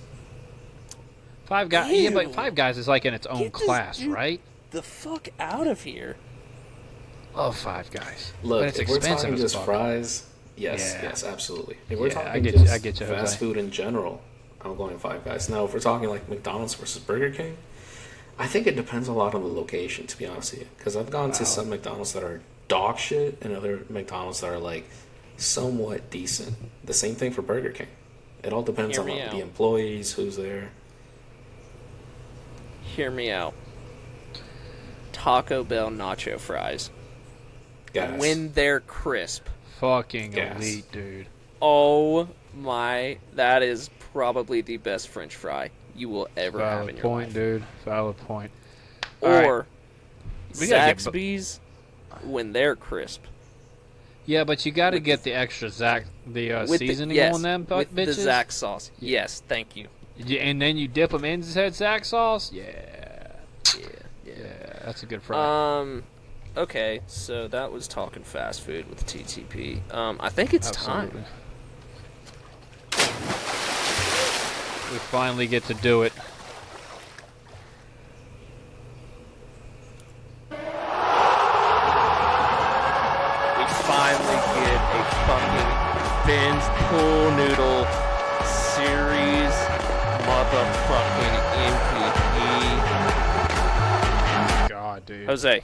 Five Guys, yeah, but Five Guys is like in its own class, right? The fuck out of here. Love Five Guys. Look, but it's if we're expensive talking as just fuck. fries, yes, absolutely. If we're talking I get you, fast Jose. food in general, I'm going Five Guys. Now, if we're talking like McDonald's versus Burger King, I think it depends a lot on the location, to be honest with you. Because I've gone to some McDonald's that are dog shit and other McDonald's that are like somewhat decent. The same thing for Burger King. It all depends on the employees, who's there. Hear me out. Taco Bell nacho fries. Gas. When they're crisp. Fucking Gas. elite, dude. Oh my, that is probably the best French fry you will ever have in your life. Dude. Valid point. Or We gotta get Zaxby's when they're crisp. Yeah, but you got to get the extra seasoning on them with bitches. the Zax sauce. Yes, thank you. And then you dip them in said Zax sauce. Yeah, that's a good fry. Okay, so that was talking fast food with TTP. I think it's time. We finally get to do it. Finally get a fucking Ben's Pool Noodle Series motherfucking MVP. God, dude. Jose,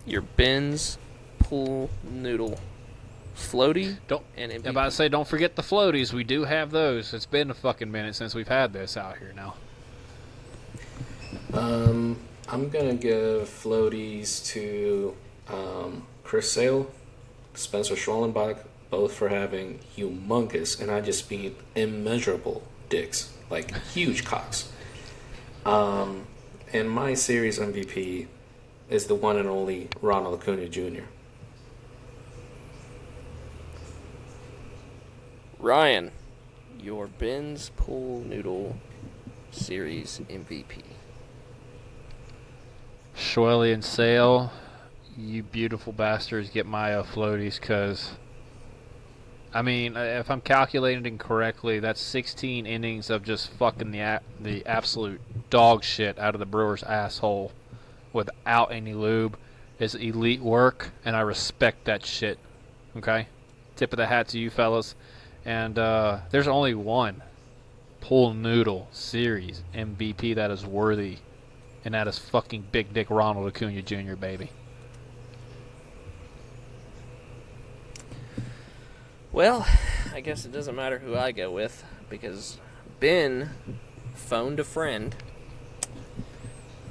your Ben's Pool Noodle floaty and MVP. I'm about to say, don't forget the floaties. We do have those. It's been a fucking minute since we've had this out here now. I'm gonna give floaties to Chris Sale, Spencer Schwellenbach, both for having humongous, and I just mean immeasurable dicks, like huge cocks. And my series MVP is the one and only Ronald Acuña Jr. Ryan, your Ben's Pool Noodle Series MVP. Schwelly and Sale, you beautiful bastards, get my floaties, because, I mean, if I'm calculating it correctly, that's 16 innings of just fucking the absolute dog shit out of the Brewers' asshole without any lube. It's elite work, and I respect that shit. Okay? Tip of the hat to you fellas. And there's only one Pool Noodle Series MVP that is worthy, and that is fucking Big Dick Ronald Acuña Jr., baby. Well, I guess it doesn't matter who I go with, because Ben phoned a friend,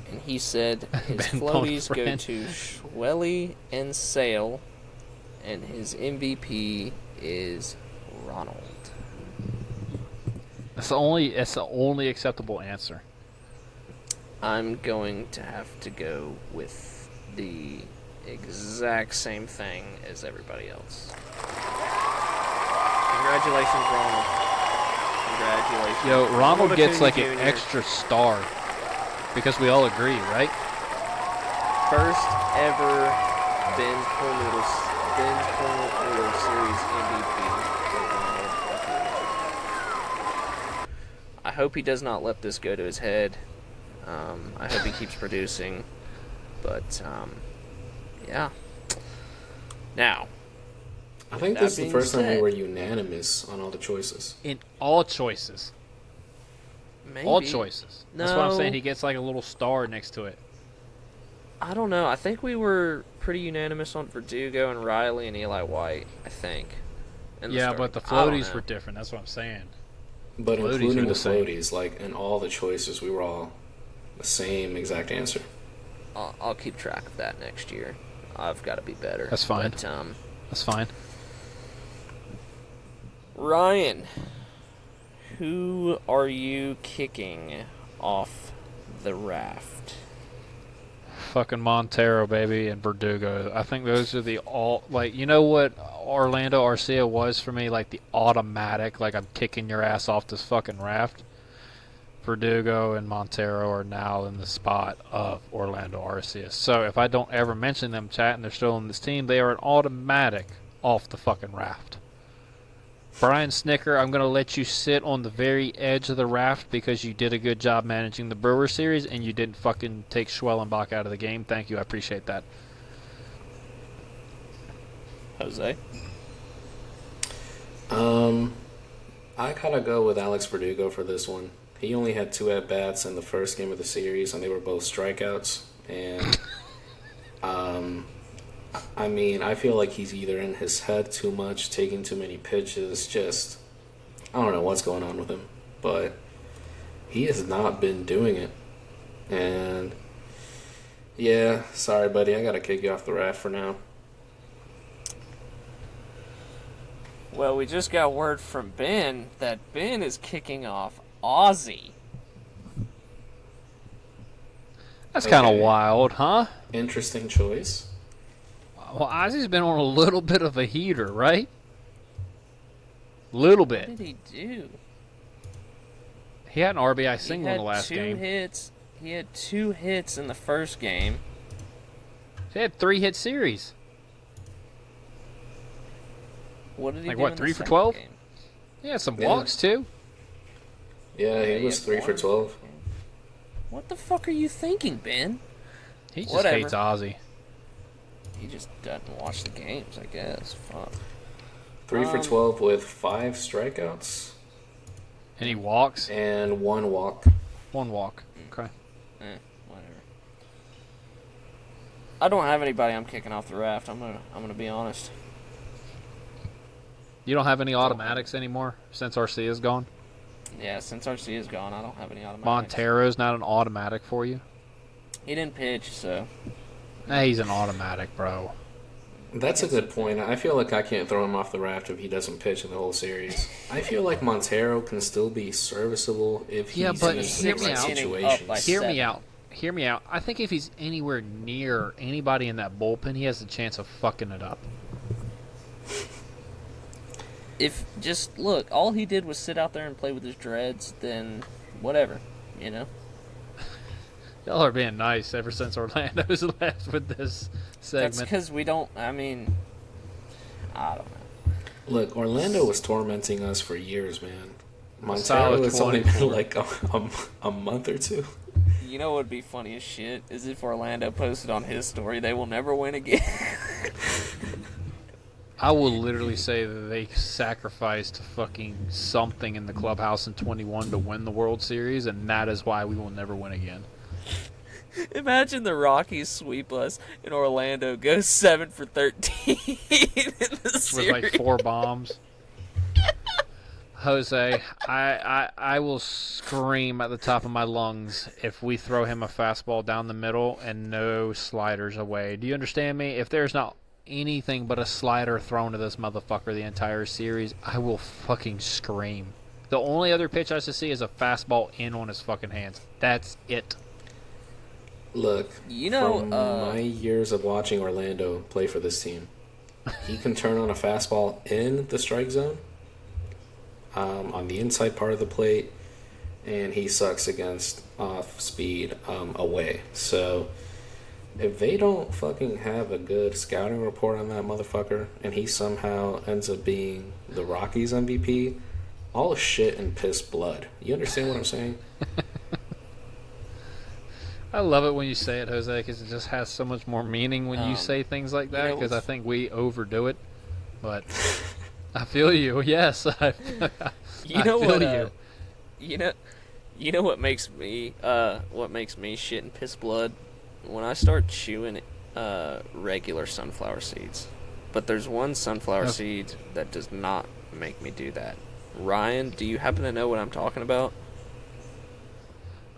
and he said his floaties go to Schwelly and Sale, and his MVP is Ronald. That's the only acceptable answer. I'm going to have to go with the exact same thing as everybody else. Congratulations, Ronald. Congratulations. Yo, Ronald gets Acuña like Jr. an extra star because we all agree, right? First ever Ben's Pool Noodle Series MVP. I hope he does not let this go to his head. I hope he keeps producing. But, yeah. Now, I think that this is the being first time we said- were unanimous on all the choices. In all choices. maybe. All choices. That's what I'm No. saying. He gets like a little star next to it. I don't know. I think we were pretty unanimous on Verdugo and Riley and Eli White, I think. in Yeah, starting. but the I don't floaties know. were different. That's what I'm saying. But Floaties including are the the same. floaties, like in all the choices, we were all the same exact answer. I'll keep track of that next year. I've got to be better. That's fine. But, That's fine. Ryan, who are you kicking off the raft? Fucking Montero, baby, and Verdugo. I think those are the you know what Orlando Arcia was for me? Like the automatic, like I'm kicking your ass off this fucking raft. Verdugo and Montero are now in the spot of Orlando Arcia. So if I don't ever mention them, chat, and they're still in this team, they are an automatic off the fucking raft. Brian Snicker, I'm going to let you sit on the very edge of the raft because you did a good job managing the Brewers series and you didn't fucking take Schwellenbach out of the game. Thank you. I appreciate that. Jose? I gotta go with Alex Verdugo for this one. He only had 2 at-bats in the first game of the series, and they were both strikeouts. And, I mean, I feel like he's either in his head too much, taking too many pitches, just, I don't know what's going on with him. But he has not been doing it. And, yeah, sorry, buddy, I gotta kick you off the raft for now. Well, we just got word from Ben that Ben is kicking off Ozzy. That's kind of Okay. wild, huh? Interesting choice. Well, Ozzy's been on a little bit of a heater, right? Little What bit. did he do? He had an RBI He single in had the last 2 game. hits. He had 2 hits in the first game. He had 3-hit series. What did he Like do what, in 3 the for second 12? game? He had some Yeah. walks, too. Yeah, Yeah, he was had 3 for one. 12. What the fuck are you thinking, Ben? He just Whatever. hates Ozzy. He just doesn't watch the games, I guess. Fuck. 3 for 12 with 5 strikeouts And he walks. and 1 walk. 1 walk. Okay. Whatever. I don't have anybody I'm kicking off the raft. I'm gonna be honest. You don't have any automatics anymore since Arcia's gone? Yeah, since RC is gone, I don't have any automatics. Montero's not an automatic for you? He didn't pitch, so Nah, he's an automatic, bro. That's a good point. I feel like I can't throw him off the raft if he doesn't pitch in the whole series. I feel like Montero can still be serviceable if he's Yeah, but in hear the me right out. situations. By Hear me 7. out. Hear me out. I think if he's anywhere near anybody in that bullpen, he has a chance of fucking it up. if just look, all he did was sit out there and play with his dreads, then whatever, you know. Y'all are being nice ever since Orlando's left with this That's segment. because we don't. I mean, I don't know. Look, Orlando was tormenting us for years, man. Montero Solid has only been 24. like a month or two. You know what would be funny as shit is if Orlando posted on his story, they will never win again. I will literally say that they sacrificed fucking something in the clubhouse in 21 to win the World Series, and that is why we will never win again. Imagine the Rockies sweep us and Orlando goes 7 for 13 in the With series. like 4 bombs. Jose, I will scream at the top of my lungs if we throw him a fastball down the middle and no sliders away. Do you understand me? If there's not anything but a slider thrown to this motherfucker the entire series, I will fucking scream. The only other pitch I should see is a fastball in on his fucking hands. That's it. Look, You know, from my years of watching Orlando play for this team, he can turn on a fastball in the strike zone, on the inside part of the plate, and he sucks against off speed away. So if they don't fucking have a good scouting report on that motherfucker, and he somehow ends up being the Rockies MVP, all shit and piss blood. You understand what I'm saying? I love it when you say it, Jose, because it just has so much more meaning when you say things like that, because I think we overdo it. But I feel you. Yes, I feel you. You know what makes me shit and piss blood? When I start chewing regular sunflower seeds. But there's one sunflower seed that does not make me do that. Ryan, do you happen to know what I'm talking about?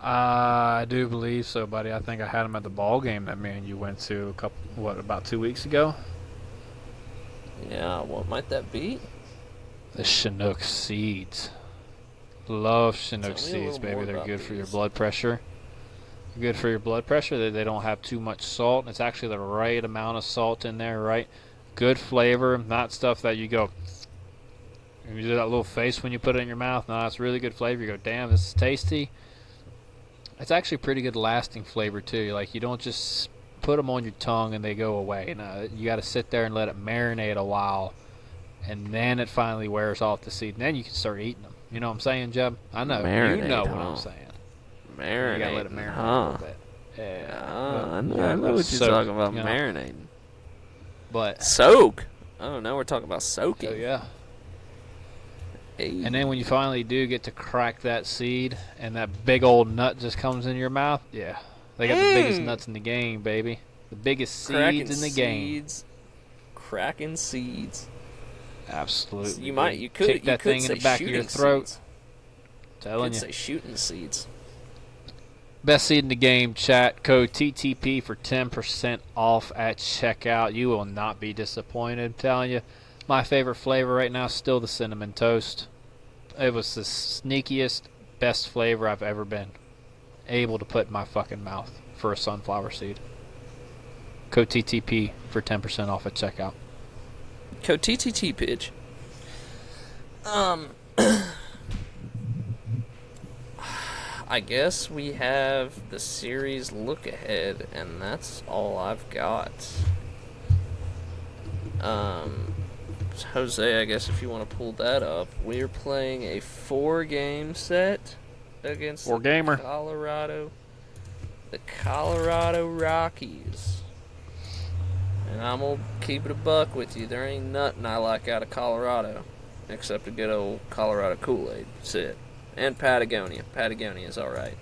I do believe so, buddy. I think I had him at the ball game that me and you went to about 2 weeks ago? Yeah, what might that be? The Chinook seeds. Love Chinook seeds, baby. They're good for your blood pressure. Good for your blood pressure. They don't have too much salt. It's actually the right amount of salt in there, right? Good flavor, not stuff that you go, you do that little face when you put it in your mouth. No, it's really good flavor. You go, damn, this is tasty. It's actually pretty good lasting flavor too. Like, you don't just put them on your tongue and they go away. No, you got to sit there and let it marinate a while, and then it finally wears off the seed, and then you can start eating them. You know what I'm saying, Jeb? I know. Marinate, you know what I'm saying. Marinate. You got to let it marinate a little bit. Yeah. I know what you're talking about, marinating. But soak. Oh, now we're talking about soaking. So, yeah. Hey. And then when you finally do get to crack that seed and that big old nut just comes in your mouth, yeah. They got the biggest nuts in the game, baby. The biggest seeds in the game. Cracking seeds. Absolutely. You could kick that thing in the back of your throat. Seeds. Telling you. Say shooting seeds. Best seed in the game, chat. Code TTP for 10% off at checkout. You will not be disappointed. I'm telling you. My favorite flavor right now is still the cinnamon toast. It was the sneakiest, best flavor I've ever been able to put in my fucking mouth for a sunflower seed. Code TTP for 10% off at checkout. Code TTT, pitch. I guess we have the series look ahead, and that's all I've got. Jose, I guess if you want to pull that up, we're playing a 4-game set against the Colorado Rockies. And I'm going to keep it a buck with you. There ain't nothing I like out of Colorado except a good old Colorado Kool-Aid. That's it. And Patagonia. Patagonia's all right.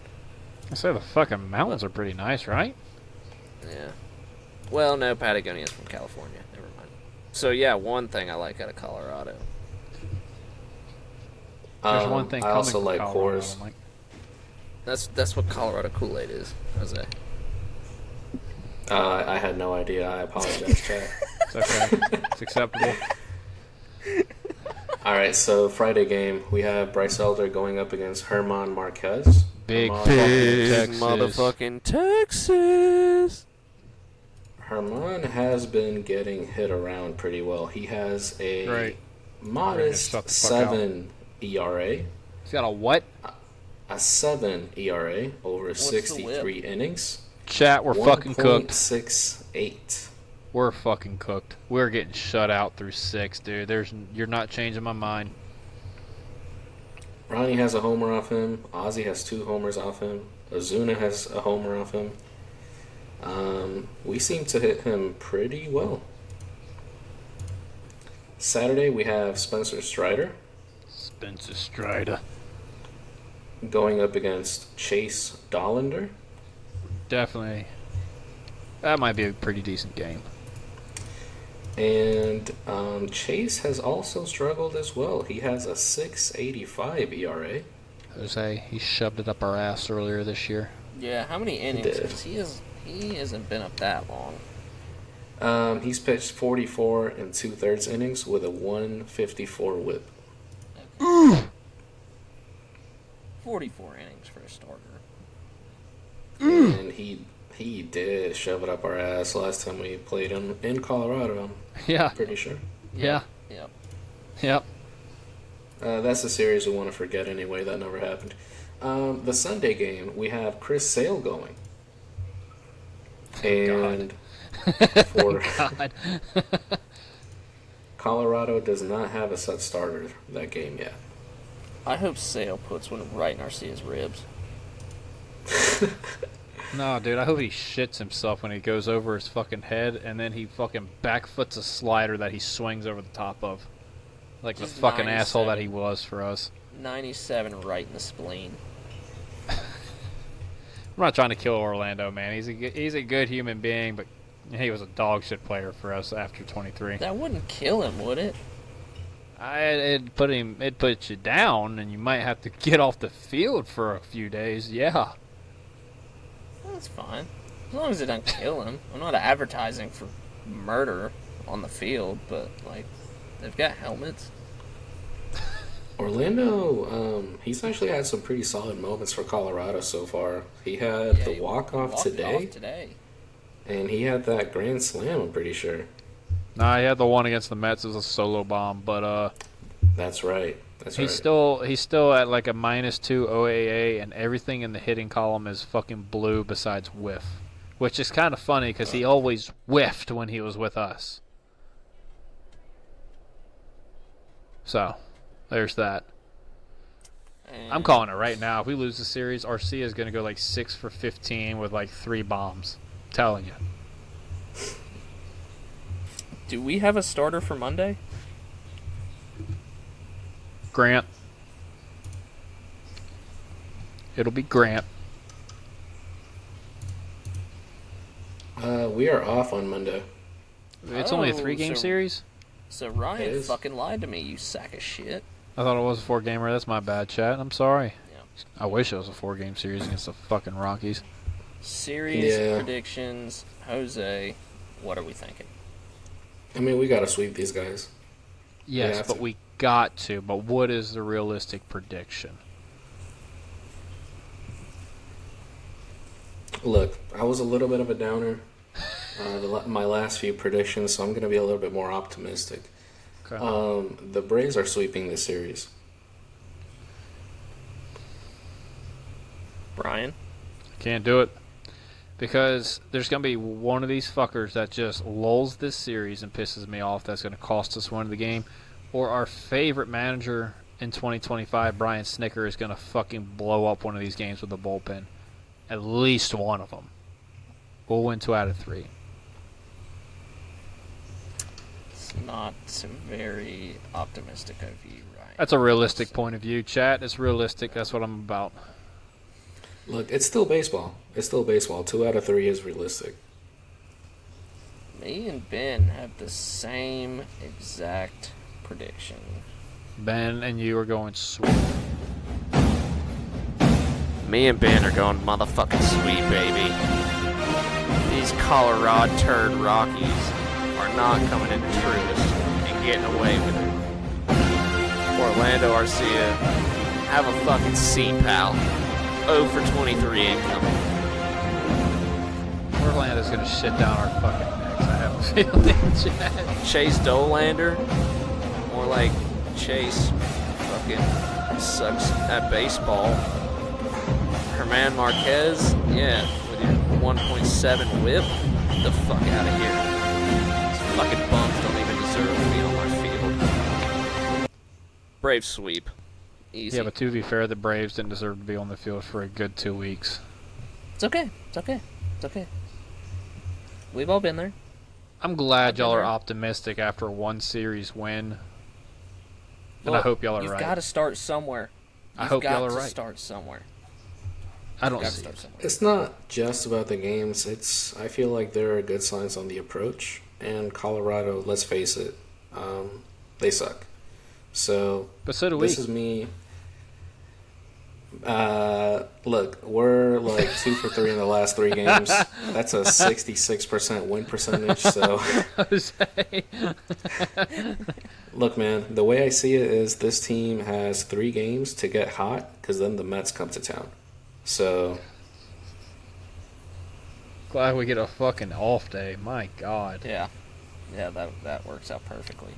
I say the fucking mountains are pretty nice, right? Yeah. Well, no, Patagonia's from California. Never mind. So, yeah, one thing I like out of Colorado. There's one thing I also like Colorado, Coors. That's what Colorado Kool-Aid is, Jose. I had no idea. I apologize, Chad. It's okay. It's acceptable. All right, so Friday game, we have Bryce Elder going up against Herman Marquez. Big Texas. Motherfucking Texas. Herman has been getting hit around pretty well. He has a modest 7 ERA. He's got a what? A 7 ERA over 63 innings. Chat, we're fucking cooked. 1.68. We're fucking cooked. We're getting shut out through 6, dude. You're not changing my mind. Ronnie has a homer off him. Ozzy has 2 homers off him. Ozuna has a homer off him. We seem to hit him pretty well. Saturday, we have Spencer Strider. Going up against Chase Dollander. Definitely. That might be a pretty decent game. And Chase has also struggled as well. He has a 6.85 ERA. Jose, he shoved it up our ass earlier this year. Yeah, how many innings? Because he hasn't been up that long. He's pitched 44 and 2/3 innings with a 154 whip. Okay. 44 innings for a starter. And he did shove it up our ass last time we played him in Colorado. Yeah. Pretty sure. Yeah. Yep. Yep. That's a series we want to forget anyway. That never happened. The Sunday game, we have Chris Sale going. And for God. Colorado does not have a set starter that game yet. I hope Sale puts one right in Arcia's ribs. No, dude, I hope he shits himself when he goes over his fucking head, and then he fucking backfoots a slider that he swings over the top of. Like Just the fucking 97. asshole that he was for us. 97 right in the spleen. I'm not trying to kill Orlando, man. He's a good human being, but he was a dog shit player for us after 23. That wouldn't kill him, would it? It'd put you down, and you might have to get off the field for a few days. Yeah. That's fine. As long as it doesn't kill him. I'm not advertising for murder on the field, but, like, they've got helmets. Orlando, he's actually had some pretty solid moments for Colorado so far. He had the walk-off today, and he had that grand slam, I'm pretty sure. Nah, he had the one against the Mets. It was a solo bomb, but That's right. he's still at like a -2 OAA, and everything in the hitting column is fucking blue besides whiff, which is kind of funny because he always whiffed when he was with us. So, there's that. And I'm calling it right now. If we lose the series, Arcia is going to go like 6 for 15 with like 3 bombs. I'm telling you. do we have a starter for Monday? Grant. It'll be Grant. We are off on Monday. It's only a 3-game series? So It Ryan is. fucking lied to me, you sack of shit. I thought it was a 4-gamer. That's my bad, chat. I'm sorry. Yeah. I wish it was a 4-game series against the fucking Rockies. Series Yeah. predictions, Jose, what are we thinking? I mean, we got to sweep these guys. Yes, have but to. we got to. But what is the realistic prediction? Look, I was a little bit of a downer my last few predictions, so I'm going to be a little bit more optimistic. Okay. The Braves are sweeping this series. Brian? Can't do it. Because there's going to be one of these fuckers that just lulls this series and pisses me off. That's going to cost us one of the game. Or our favorite manager in 2025, Brian Snicker, is going to fucking blow up one of these games with a bullpen. At least one of them. We'll win 2 out of 3. It's not very optimistic of you, Ryan. That's a realistic point of view, chat. It's realistic. That's what I'm about. Look, it's still baseball. It's still baseball. 2 out of 3 is realistic. Me and Ben have the same exact prediction. Ben and you are going sweet. Me and Ben are going motherfucking sweet, baby. These Colorado turd Rockies are not coming into Truist and getting away with it. Orlando Arcia, have a fucking seat, pal. 0 for 23 incoming. Orlando's going to shit down our fucking necks. I have a feeling, chat. Chase Dolander, more like Chase fucking sucks at baseball. Herman Marquez, yeah, with your 1.7 whip, get the fuck out of here. These fucking bums don't even deserve to be on my field. Brave sweep. Easy. Yeah, but to be fair, the Braves didn't deserve to be on the field for a good 2 weeks. It's okay. It's okay. It's okay. We've all been there. I'm glad y'all are there. optimistic after one series win. And Look, I hope y'all are you've right. got to start somewhere. I You've hope got y'all are to right. start somewhere. I don't You've got to see start it. somewhere. It's not just about the games. I feel like there are good signs on the approach. And Colorado, let's face it, they suck. So But so do we. this is me. Look, we're like 2 for 3 in the last 3 games. That's a 66% win percentage. So look, man, the way I see it is this team has 3 games to get hot because then the Mets come to town. So Glad we get a fucking off day. My God. Yeah. Yeah, that works out perfectly.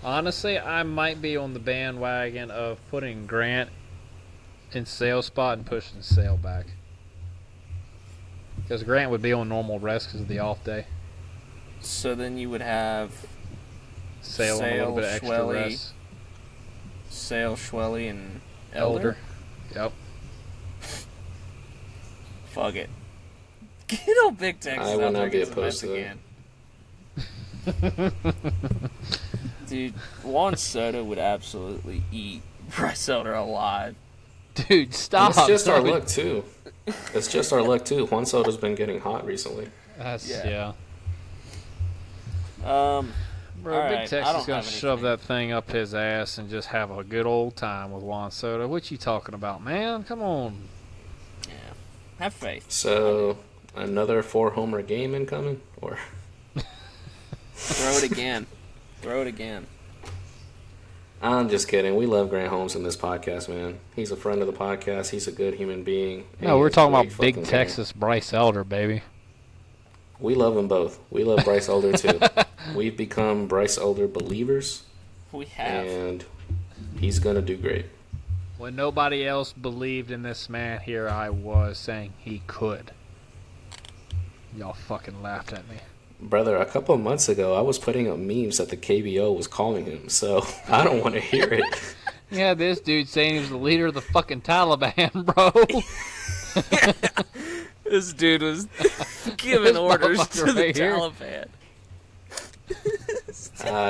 Honestly, I might be on the bandwagon of putting Grant in sale spot and pushing Sale back. Because Grant would be on normal rest because of the off day. So then you would have Sale on a little bit of extra Schwelle, rest. Sale, Schwelle, and Elder. Yep. Fuck it. Get old Big Texas I will out there not be against the Mets opposed to again. Dude, Juan Soto would absolutely eat Bryce Elder alive. Dude, stop. It's just our luck, too. It's just our luck, too. Juan Soto's been getting hot recently. Yeah. All Bro, right, Big Tex I is don't going have to shove anything. that thing up his ass and just have a good old time with Juan Soto. What you talking about, man? Come on. Yeah. Have faith. So, another 4-homer game incoming? Or Throw it again. Throw it again. I'm just kidding. We love Grant Holmes in this podcast, man. He's a friend of the podcast. He's a good human being. No, we're talking about Big fucking Texas Bryce Elder, baby. We love them both. We love Bryce Elder, too. We've become Bryce Elder believers, We have. and he's going to do great. When nobody else believed in this man, here I was saying he could. Y'all fucking laughed at me. Brother, a couple of months ago, I was putting up memes that the KBO was calling him, so I don't want to hear it. Yeah, this dude saying he was the leader of the fucking Taliban, bro. This dude was giving This orders to the motherfucker right here. Taliban.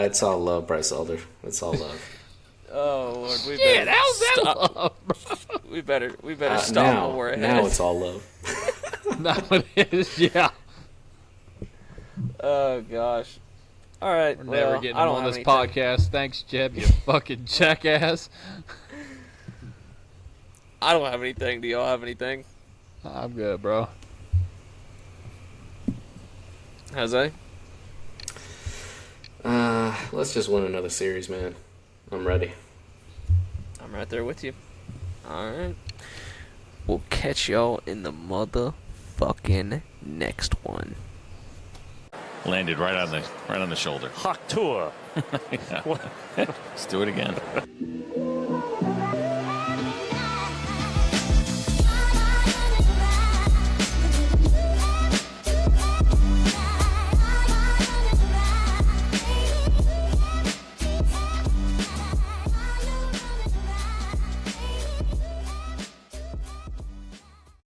It's all love, Bryce Elder. It's all love. Oh Lord, we Yeah, better how's that stop. love, bro? We better stop while we're ahead. Now it's all love. That one is, yeah. Oh gosh. All right. We're well, never getting I him don't on have this anything. podcast. Thanks, Jeb, you fucking jackass. I don't have anything. Do y'all have anything? I'm good, bro. Jose? Let's just win another series, man. I'm ready. I'm right there with you. All right. We'll catch y'all in the motherfucking next one. Landed right on the shoulder. Hawk tour. Let's do it again.